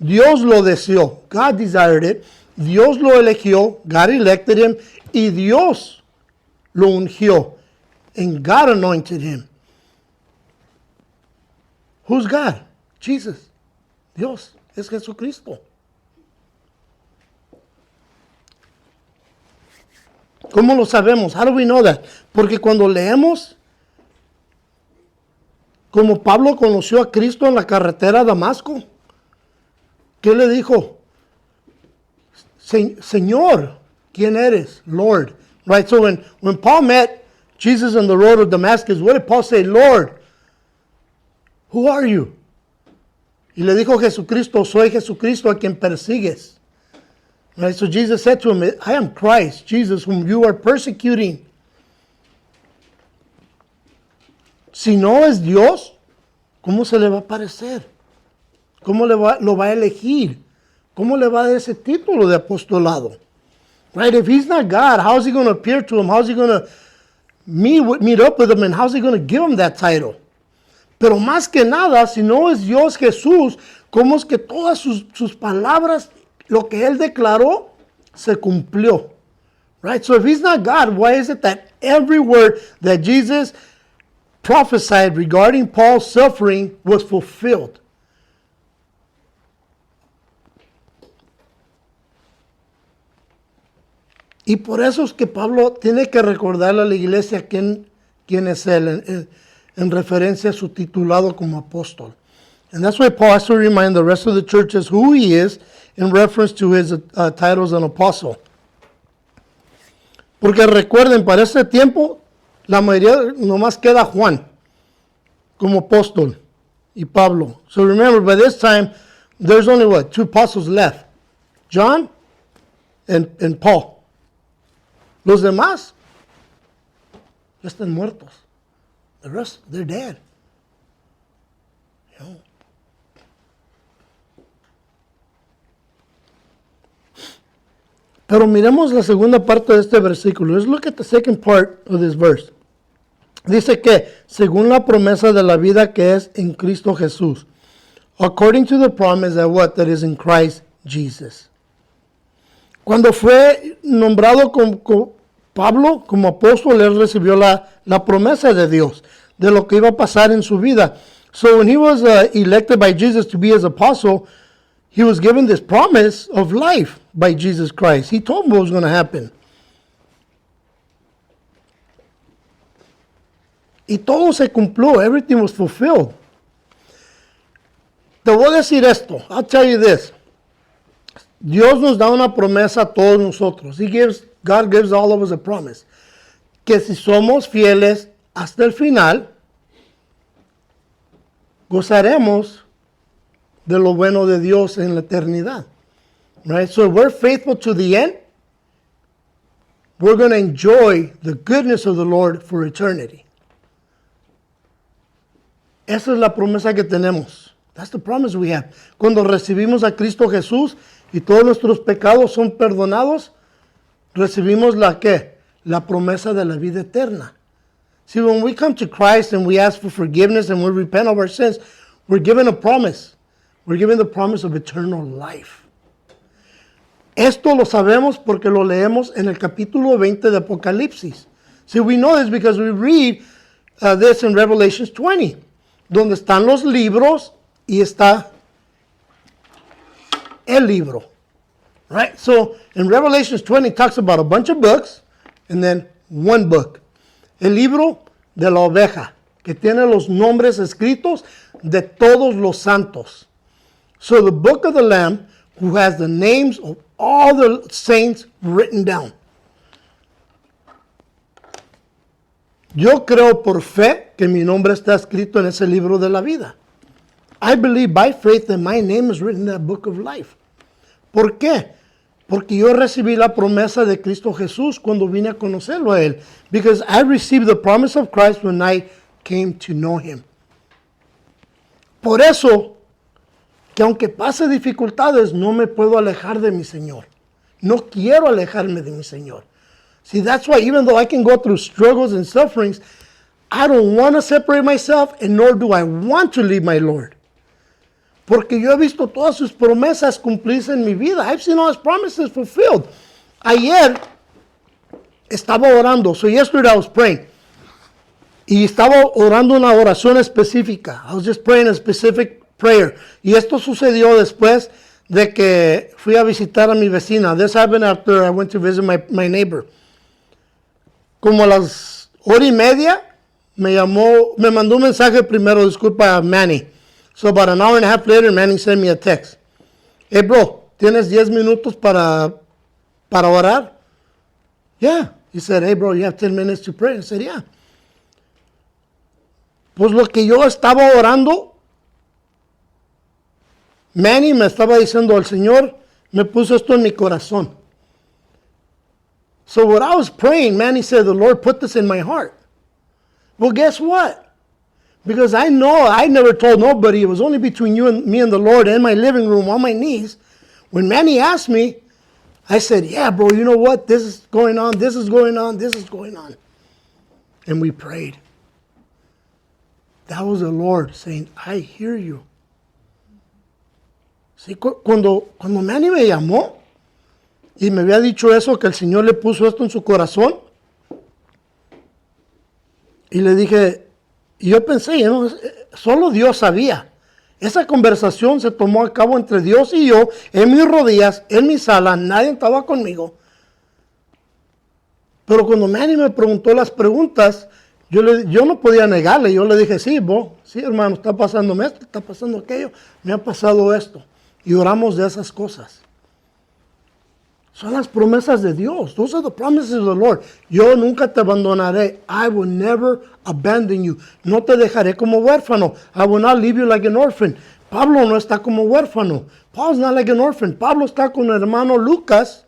Dios lo deseó. God desired it. Dios lo eligió. God elected him. Y Dios lo ungió. And God anointed him. Who's God? Jesus. Dios. Es Jesucristo. ¿Cómo lo sabemos? How do we know that? Porque cuando leemos como Pablo conoció a Cristo en la carretera a Damasco, ¿qué le dijo? Señor, ¿quién eres? Lord. Right, so when Paul met Jesus on the road of Damascus, what did Paul say? Lord, who are you? Y le dijo Jesucristo, soy Jesucristo a quien persigues. Right, so Jesus said to him, I am Christ, Jesus, whom you are persecuting. Si no es Dios, ¿cómo se le va a parecer? ¿Cómo lo va a elegir? ¿Cómo le va a dar ese título de apostolado? Right? If he's not God, how is he going to appear to him? How is he going to meet up with him? And how is he going to give him that title? Pero más que nada, si no es Dios Jesús, ¿cómo es que todas sus palabras, lo que él declaró, se cumplió? Right? So if he's not God, why is it that every word that Jesus prophesied regarding Paul's suffering was fulfilled? Y por eso es que Pablo tiene que recordarle a la iglesia quién es él en referencia a su titulado como apóstol. And that's why Paul has to remind the rest of the churches who he is in reference to his title as an apostle. Porque recuerden, para ese tiempo, la mayoría nomás queda Juan como apóstol y Pablo. So remember, by this time, there's only two apostles left. John and Paul. Los demás ya están muertos. The rest, they're dead. You know? Pero miremos la segunda parte de este versículo. Let's look at the second part of this verse. Dice que, según la promesa de la vida que es en Cristo Jesús. According to the promise that is in Christ Jesus. Cuando fue nombrado Pablo, como apóstol, él recibió la promesa de Dios, de lo que iba a pasar en su vida. So when he was elected by Jesus to be his apostle, he was given this promise of life by Jesus Christ. He told him what was going to happen. Y todo se cumplió. Everything was fulfilled. Te voy a decir esto. I'll tell you this. Dios nos da una promesa a todos nosotros. God gives all of us a promise. Que si somos fieles hasta el final, gozaremos de lo bueno de Dios en la eternidad. Right? So if we're faithful to the end, we're going to enjoy the goodness of the Lord for eternity. Esa es la promesa que tenemos. That's the promise we have. Cuando recibimos a Cristo Jesús y todos nuestros pecados son perdonados, recibimos la ¿qué? La promesa de la vida eterna. See, when we come to Christ and we ask for forgiveness and we repent of our sins, we're given a promise. We're given the promise of eternal life. Esto lo sabemos porque lo leemos en el capítulo 20 de Apocalipsis. See, we know this because we read this in Revelation 20, donde están los libros y está el libro. Right? So, in Revelation 20, it talks about a bunch of books and then one book. El libro de la oveja, que tiene los nombres escritos de todos los santos. So the book of the Lamb, who has the names of all the saints written down. Yo creo por fe que mi nombre está escrito en ese libro de la vida. I believe by faith that my name is written in that book of life. ¿Por qué? Porque yo recibí la promesa de Cristo Jesús cuando vine a conocerlo a Él. Because I received the promise of Christ when I came to know Him. Por eso, que aunque pase dificultades, no me puedo alejar de mi Señor. No quiero alejarme de mi Señor. See, that's why even though I can go through struggles and sufferings, I don't want to separate myself, and nor do I want to leave my Lord. Porque yo he visto todas sus promesas cumplirse en mi vida. I've seen all His promises fulfilled. Ayer estaba orando. So yesterday I was praying. Y estaba orando una oración específica. I was just praying a specific prayer. Y esto sucedió después de que fui a visitar a mi vecina. This happened after I went to visit my neighbor. Como a las 1:30 me mandó un mensaje primero, disculpa, Manny. So about an hour and a half later, Manny sent me a text. Hey bro, ¿tienes 10 minutos para orar? Yeah. He said, hey bro, you have 10 minutes to pray. I said, yeah. Pues lo que yo estaba orando, Manny me estaba diciendo, el Señor me puso esto en mi corazón. So what I was praying, Manny said, the Lord put this in my heart. Well, guess what? Because I know I never told nobody. It was only between you and me and the Lord in my living room on my knees. When Manny asked me, I said, yeah, bro, you know what? This is going on, this is going on, this is going on. And we prayed. That was the Lord saying, I hear you. Sí, cuando Manny me llamó y me había dicho eso, que el Señor le puso esto en su corazón, y le dije, y yo pensé, ¿no? Solo Dios sabía. Esa conversación se tomó a cabo entre Dios y yo, en mis rodillas, en mi sala, nadie estaba conmigo. Pero cuando Manny me preguntó las preguntas, yo no podía negarle. Yo le dije, sí, sí, hermano, está pasándome esto, está pasando aquello, me ha pasado esto. Y oramos de esas cosas. Son las promesas de Dios. Those are the promises of the Lord. Yo nunca te abandonaré. I will never abandon you. No te dejaré como huérfano. I will not leave you like an orphan. Pablo no está como huérfano. Paul's not like an orphan. Pablo está con el hermano Lucas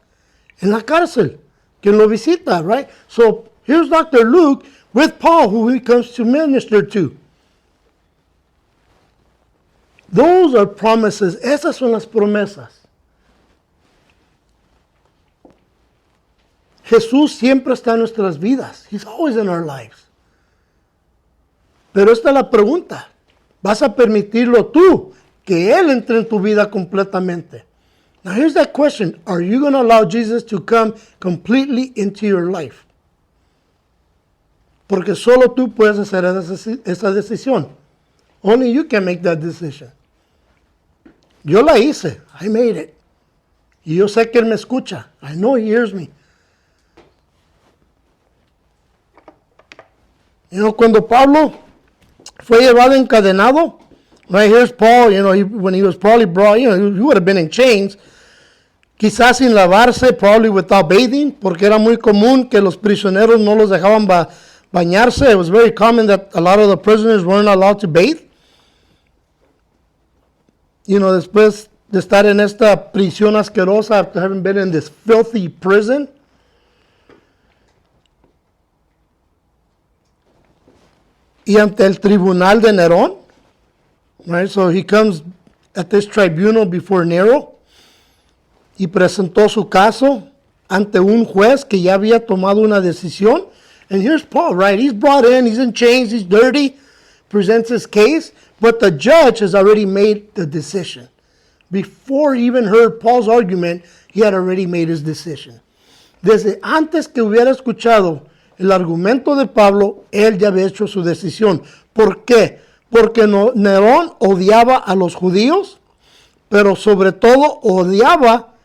en la cárcel, quien lo visita, right? So here's Dr. Luke with Paul, who he comes to minister to. Those are promises. Esas son las promesas. Jesús siempre está en nuestras vidas. He's always in our lives. Pero esta es la pregunta. ¿Vas a permitirlo tú que Él entre en tu vida completamente? Now here's that question. Are you going to allow Jesus to come completely into your life? Porque solo tú puedes hacer esa decisión. Only you can make that decision. Yo la hice. I made it. Y yo sé que Él me escucha. I know He hears me. Cuando Pablo fue llevado encadenado, right, here's Paul, when he was probably brought, he would have been in chains, quizás sin lavarse, probably without bathing, porque era muy común que los prisioneros no los dejaban bañarse. It was very common that a lot of the prisoners weren't allowed to bathe. Después de estar en esta prisión asquerosa, after having been in this filthy prison. Y ante el tribunal de Nerón, right? So he comes at this tribunal before Nero y presentó su caso ante un juez que ya había tomado una decisión. And here's Paul, right? He's brought in, he's in chains, he's dirty, presents his case, but the judge has already made the decision. Before he even heard Paul's argument, he had already made his decision. Desde antes que hubiera escuchado el argumento de Pablo, él ya había hecho su decisión. ¿Por qué? Porque Nerón odiaba a los judíos, pero sobre todo odiaba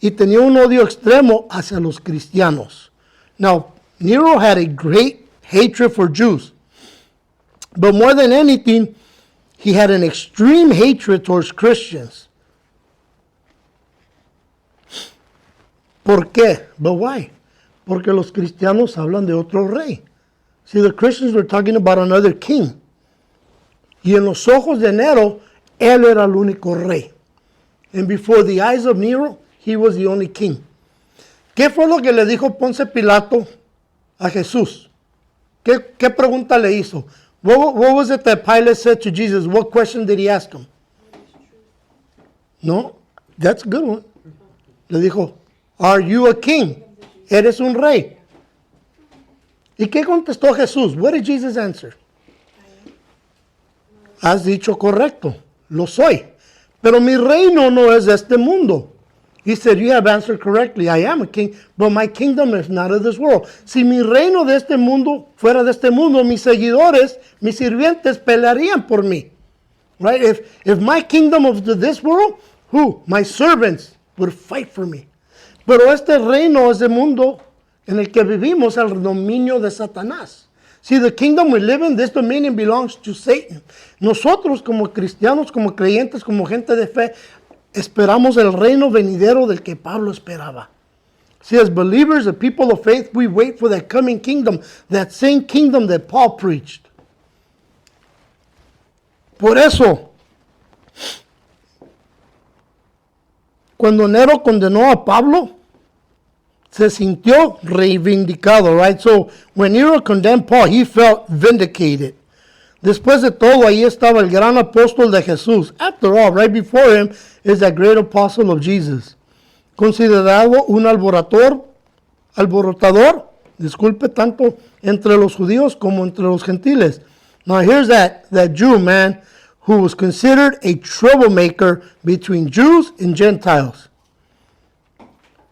y tenía un odio extremo hacia los cristianos. Now, Nero had a great hatred for Jews, but more than anything, he had an extreme hatred towards Christians. ¿Por qué? But why? Porque los cristianos hablan de otro rey. See, the Christians were talking about another king. Y en los ojos de Nero, él era el único rey. And before the eyes of Nero, he was the only king. ¿Qué fue lo que le dijo Ponce Pilato a Jesús? ¿Qué pregunta le hizo? What was it that Pilate said to Jesus? What question did he ask him? No, that's a good one. Le dijo, are you a king? ¿Eres un rey? ¿Y qué contestó Jesús? What did Jesus answer? Has dicho correcto, lo soy. Pero mi reino no es de este mundo. He said, you have answered correctly. I am a king, but my kingdom is not of this world. Si mi reino de este mundo fuera de este mundo, mis seguidores, mis sirvientes pelearían por mí. Right? If my kingdom of this world, who? My servants would fight for me. Pero este reino es el mundo en el que vivimos, el dominio de Satanás. See, the kingdom we live in, this dominion belongs to Satan. Nosotros como cristianos, como creyentes, como gente de fe, esperamos el reino venidero del que Pablo esperaba. See, as believers, the people of faith, we wait for that coming kingdom, that same kingdom that Paul preached. Por eso, cuando Nero condenó a Pablo, se sintió reivindicado, right? So, when Nero condemned Paul, he felt vindicated. Después de todo, ahí estaba el gran apóstol de Jesús. After all, right before him is that great apostle of Jesus. Considerado un alborotador, disculpe, tanto entre los judíos como entre los gentiles. Now, here's that Jew, man, who was considered a troublemaker between Jews and Gentiles.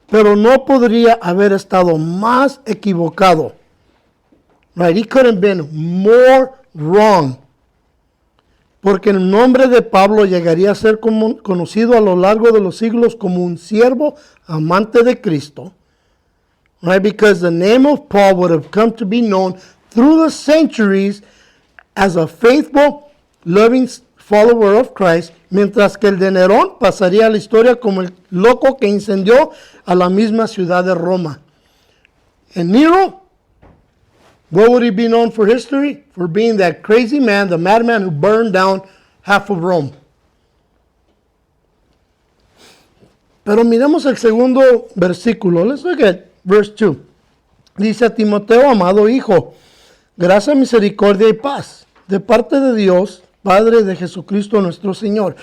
Pero no podría haber estado más equivocado. Right? He couldn't have been more wrong. Porque el nombre de Pablo llegaría a ser conocido a lo largo de los siglos como un siervo amante de Cristo. Right? Because the name of Paul would have come to be known through the centuries as a faithful, loving follower of Christ, mientras que el de Nerón pasaría a la historia como el loco que incendió a la misma ciudad de Roma. And Nero, what would he be known for history? For being that crazy man, the madman who burned down half of Rome. Pero miremos el segundo versículo. Let's look at verse 2. Dice a Timoteo, amado hijo, gracia, misericordia y paz, de parte de Dios, Padre de Jesucristo nuestro Señor.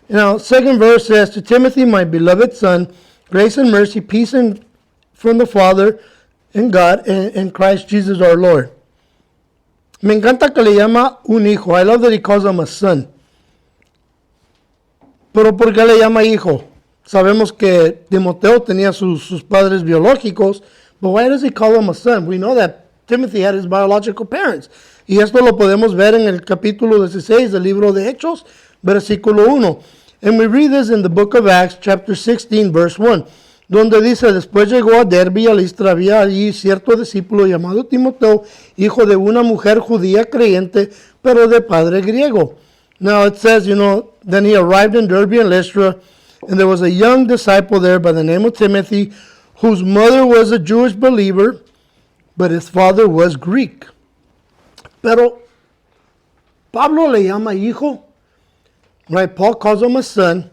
Now, second verse says, to Timothy, my beloved son, grace and mercy, peace from the Father and God and Christ Jesus our Lord. Me encanta que le llama un hijo. I love that he calls him a son. Pero ¿por qué le llama hijo? Sabemos que Timoteo tenía sus padres biológicos, but why does he call him a son? We know that Timothy had his biological parents. Y esto lo podemos ver en el capítulo 16 del libro de Hechos, versículo 1. And we read this in the book of Acts, chapter 16, verse 1, donde dice, después llegó a Derbe y a Listra, había allí cierto discípulo llamado Timoteo, hijo de una mujer judía creyente, pero de padre griego. Now it says, then he arrived in Derbe and Lystra, and there was a young disciple there by the name of Timothy, whose mother was a Jewish believer, but his father was Greek. Pero Pablo le llama hijo, right? Paul calls him a son,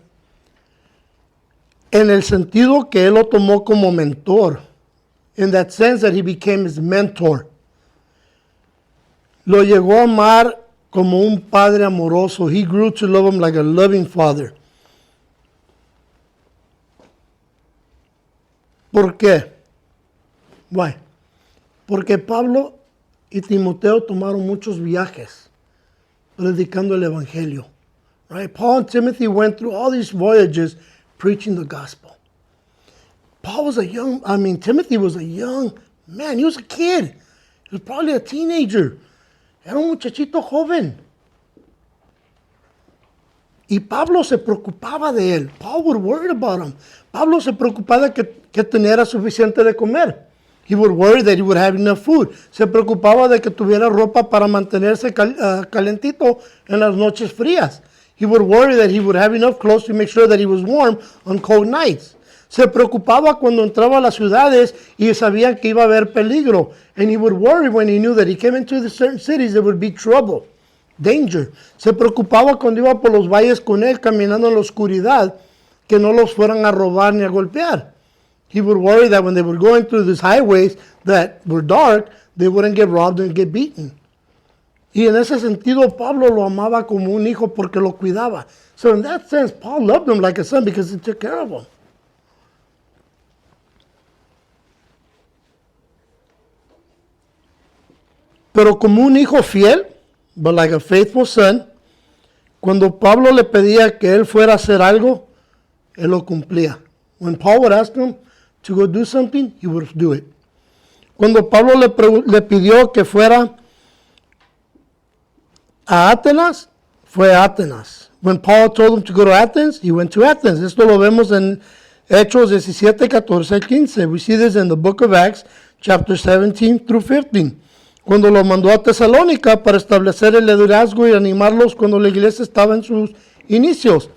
en el sentido que él lo tomó como mentor, in that sense that he became his mentor. Lo llegó a amar como un padre amoroso. He grew to love him like a loving father. ¿Por qué? Why? Porque Pablo y Timoteo tomaron muchos viajes predicando el evangelio. Right? Paul and Timothy went through all these voyages preaching the gospel. Timothy was a young man. He was a kid. He was probably a teenager. Era un muchachito joven. Y Pablo se preocupaba de él. Paul would worry about him. Pablo se preocupaba de que tuviera suficiente de comer. He would worry that he would have enough food. Se preocupaba de que tuviera ropa para mantenerse calentito en las noches frías. He would worry that he would have enough clothes to make sure that he was warm on cold nights. Se preocupaba cuando entraba a las ciudades y sabían que iba a haber peligro. And he would worry when he knew that he came into the certain cities there would be trouble, danger. Se preocupaba cuando iba por los valles con él caminando en la oscuridad que no los fueran a robar ni a golpear. He would worry that when they were going through these highways that were dark, they wouldn't get robbed and get beaten. Y en ese sentido, Pablo lo amaba como un hijo porque lo cuidaba. So in that sense, Paul loved him like a son because he took care of him. Pero como un hijo fiel, but like a faithful son, cuando Pablo le pedía que él fuera a hacer algo, él lo cumplía. When Paul would ask him to go do something, he would do it. Cuando Pablo le pidió que fuera a Atenas, fue a Atenas. When Paul told him to go to Athens, he went to Athens. Esto lo vemos en Hechos 17, 14 al 15. We see this in the book of Acts, chapter 17 through 15. Cuando lo mandó a Tesalónica para establecer el liderazgo y animarlos cuando la iglesia estaba en sus inicios.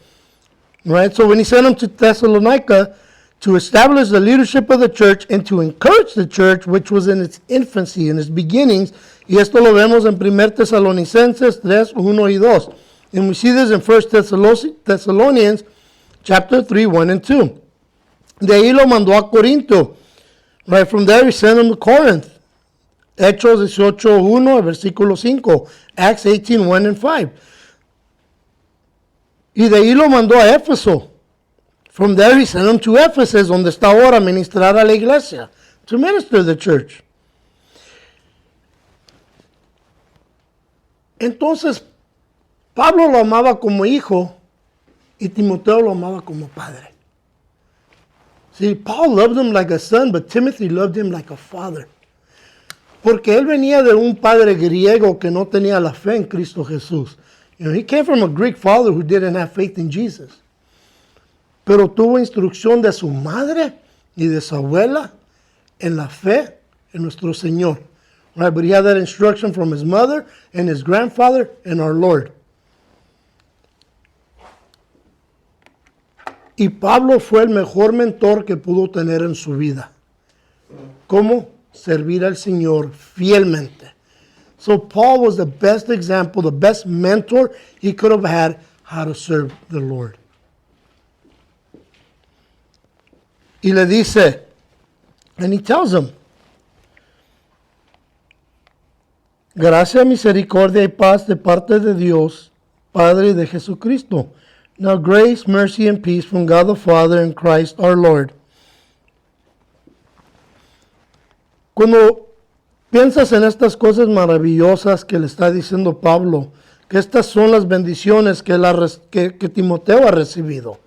Right? So when he sent them to Thessalonica to establish the leadership of the church and to encourage the church, which was in its infancy, in its beginnings, y esto lo vemos en 1 Tesalonicenses 3, 1 y 2. And we see this in 1 Thessalonians chapter 3, 1 and 2. De ahí lo mandó a Corinto. Right from there he sent him to Corinth. Hechos 18, 1, versículo 5. Acts 18, 1 and 5. Y de ahí lo mandó a Éfeso. From there he sent him to Ephesus, donde está ahora, a ministrar a la iglesia, to minister the church. Entonces, Pablo lo amaba como hijo y Timoteo lo amaba como padre. See, Paul loved him like a son, but Timothy loved him like a father. Porque él venía de un padre griego que no tenía la fe en Cristo Jesús. He came from a Greek father who didn't have faith in Jesus. Pero tuvo instrucción de su madre y de su abuela en la fe en nuestro Señor. Right? But he had that instruction from his mother and his grandfather and our Lord. Y Pablo fue el mejor mentor que pudo tener en su vida. ¿Cómo? Servir al Señor fielmente. So Paul was the best example, the best mentor he could have had how to serve the Lord. Y le dice, and he tells him, gracia, misericordia y paz de parte de Dios, Padre de Jesucristo. Now grace, mercy, and peace from God the Father and Christ our Lord. Cuando piensas en estas cosas maravillosas que le está diciendo Pablo, que estas son las bendiciones que Timoteo ha recibido.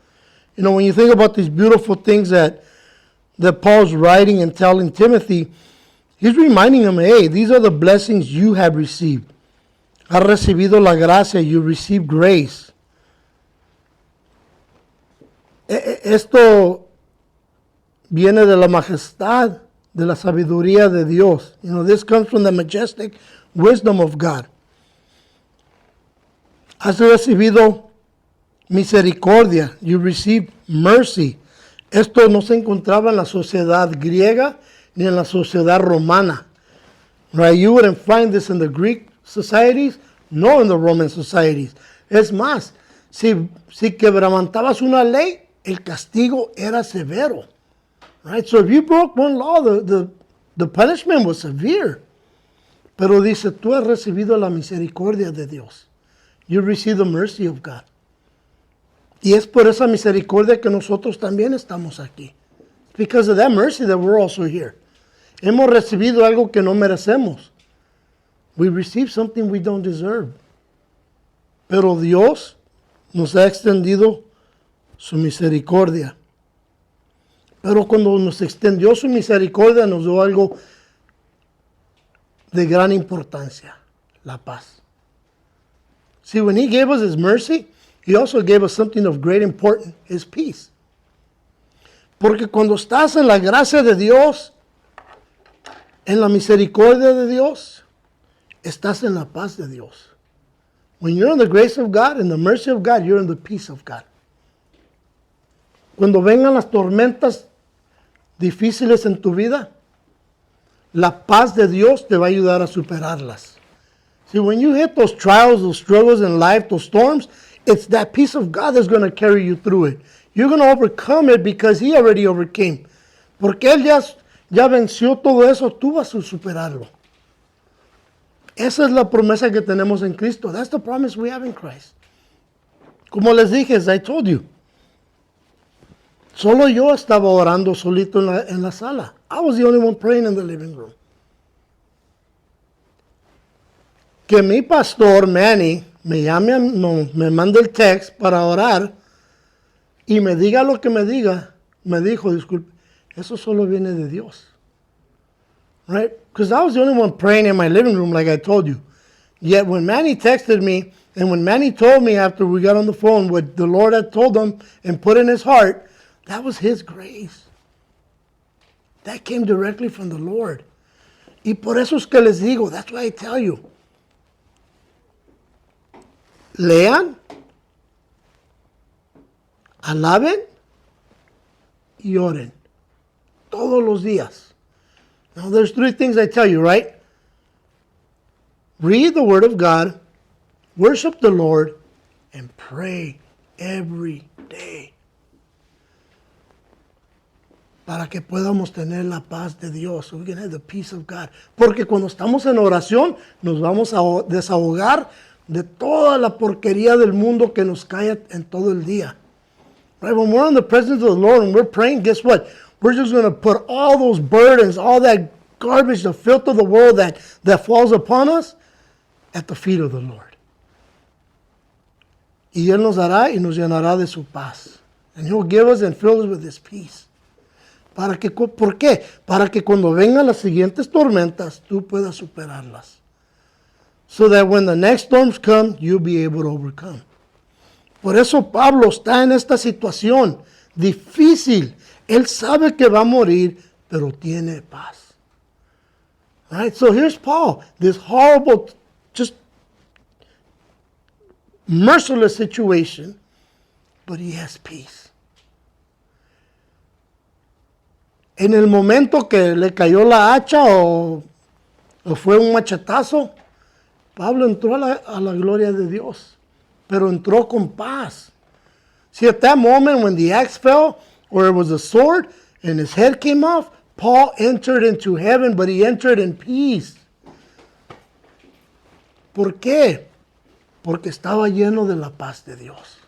You know, when you think about these beautiful things that Paul's writing and telling Timothy, He's reminding them, hey, these are the blessings you have received. Has recibido la gracia, you receive grace. Esto viene de la majestad, de la sabiduría de Dios. You know, this comes from the majestic wisdom of God. Has recibido misericordia, you receive mercy. Esto no se encontraba en la sociedad griega ni en la sociedad romana. Right? You wouldn't find this in the Greek societies, nor in the Roman societies. Es más, si quebrantabas una ley, el castigo era severo. Right? So if you broke one law, the punishment was severe. Pero dice, tú has recibido la misericordia de Dios. You receive the mercy of God. Y es por esa misericordia que nosotros también estamos aquí. Because of that mercy that we're also here. Hemos recibido algo que no merecemos. We receive something we don't deserve. Pero Dios nos ha extendido su misericordia. Pero cuando nos extendió su misericordia, nos dio algo de gran importancia, la paz. See, when He gave us His mercy, He also gave us something of great importance, His peace. Porque cuando estás en la gracia de Dios, en la misericordia de Dios, estás en la paz de Dios. When you're in the grace of God and the mercy of God, you're in the peace of God. Cuando vengan las tormentas difíciles en tu vida, la paz de Dios te va a ayudar a superarlas. See, when you hit those trials, those struggles in life, those storms, it's that peace of God that's going to carry you through it. You're going to overcome it because He already overcame. Porque Él ya venció todo eso, tú vas a superarlo. Esa es la promesa que tenemos en Cristo. That's the promise we have in Christ. Como les dije, as I told you, solo yo estaba orando solito en la sala. I was the only one praying in the living room. Que mi pastor, Manny, me llame, me mande el text para orar y me diga lo que me diga. Me dijo, disculpe, eso solo viene de Dios. Right? Because I was the only one praying in my living room, like I told you. Yet when Manny texted me, and when Manny told me after we got on the phone what the Lord had told him and put in his heart, that was His grace. That came directly from the Lord. Y por eso es que les digo, that's why I tell you. Lean, alaben y oren. Todos los días. Now, there's three things I tell you, right? Read the Word of God, worship the Lord, and pray every day. Para que podamos tener la paz de Dios. So we can have the peace of God. Porque cuando estamos en oración, nos vamos a desahogar de toda la porquería del mundo que nos cae en todo el día. Right? When we're in the presence of the Lord and we're praying, guess what? We're just going to put all those burdens, all that garbage, the filth of the world that falls upon us at the feet of the Lord. Y Él nos dará y nos llenará de su paz. And He'll give us and fill us with His peace. ¿Por qué? Para que cuando vengan las siguientes tormentas, tú puedas superarlas. So that when the next storms come, you'll be able to overcome. Por eso Pablo está en esta situación difícil. Él sabe que va a morir, pero tiene paz. Right? So here's Paul, this horrible, just merciless situation, but he has peace. En el momento que le cayó la hacha o fue un machetazo, Pablo entró a la gloria de Dios, pero entró con paz. See, at that moment when the axe fell, or it was a sword, and his head came off, Paul entered into heaven, but he entered in peace. ¿Por qué? Porque estaba lleno de la paz de Dios.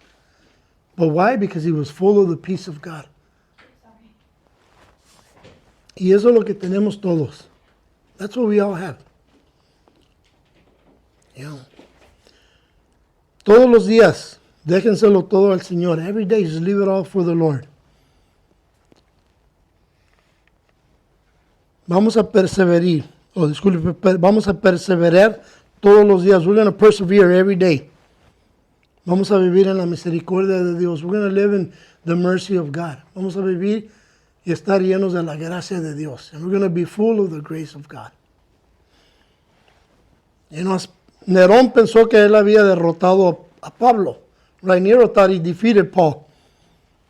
But why? Because he was full of the peace of God. Y eso es lo que tenemos todos. That's what we all have. Yeah. Todos los días, déjenselo todo al Señor. Every day, just leave it all for the Lord. Vamos a perseverar. Vamos a perseverar todos los días. We're going to persevere every day. Vamos a vivir en la misericordia de Dios. We're going to live in the mercy of God. Vamos a vivir y estar llenos de la gracia de Dios. And we're going to be full of the grace of God. You know, Nerón pensó que él había derrotado a Pablo. Right? Nero thought he defeated Paul.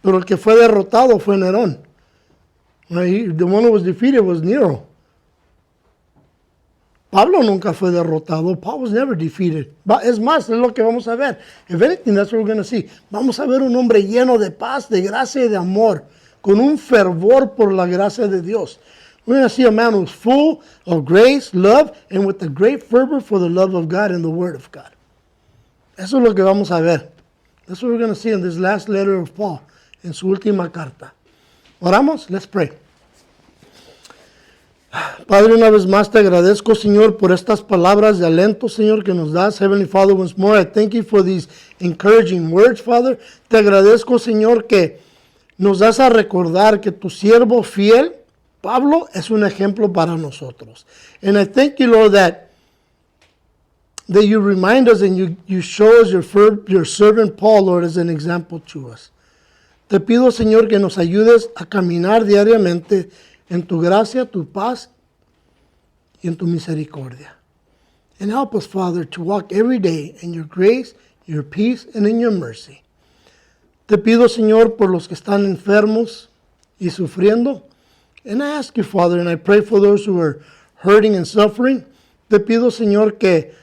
Pero el que fue derrotado fue Nerón. Right? The one who was defeated was Nero. Pablo nunca fue derrotado. Paul was never defeated. Es más, es lo que vamos a ver. If anything, that's what we're going to see. Vamos a ver un hombre lleno de paz, de gracia y de amor, con un fervor por la gracia de Dios. We're going to see a man who's full of grace, love, and with a great fervor for the love of God and the Word of God. Eso es lo que vamos a ver. That's what we're going to see in this last letter of Paul, en su última carta. Oramos, let's pray. Padre, una vez más te agradezco, Señor, por estas palabras de aliento, Señor, que nos das. Heavenly Father, once more, I thank you for these encouraging words, Father. Te agradezco, Señor, que nos das a recordar que tu siervo fiel, Pablo, es un ejemplo para nosotros. And I thank you, Lord, that you remind us and you show us your servant Paul, Lord, as an example to us. Te pido, Señor, que nos ayudes a caminar diariamente en tu gracia, tu paz y en tu misericordia. And help us, Father, to walk every day in your grace, your peace, and in your mercy. Te pido, Señor, por los que están enfermos y sufriendo. And I ask you, Father, and I pray for those who are hurting and suffering. Te pido, Señor, que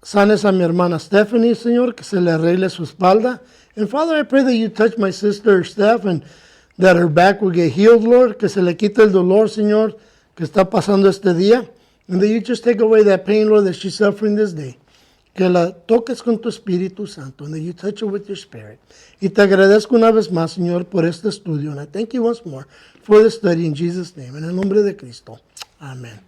sanes a mi hermana Stephanie, Señor, que se le arregle su espalda. And Father, I pray that you touch my sister Steph and that her back will get healed, Lord, que se le quite el dolor, Señor, que está pasando este día. And that you just take away that pain, Lord, that she's suffering this day. Que la toques con tu Espíritu Santo, and that you touch her with your Spirit. Y te agradezco una vez más, Señor, por este estudio. And I thank you once more for the study in Jesus' name. En el nombre de Cristo. Amén.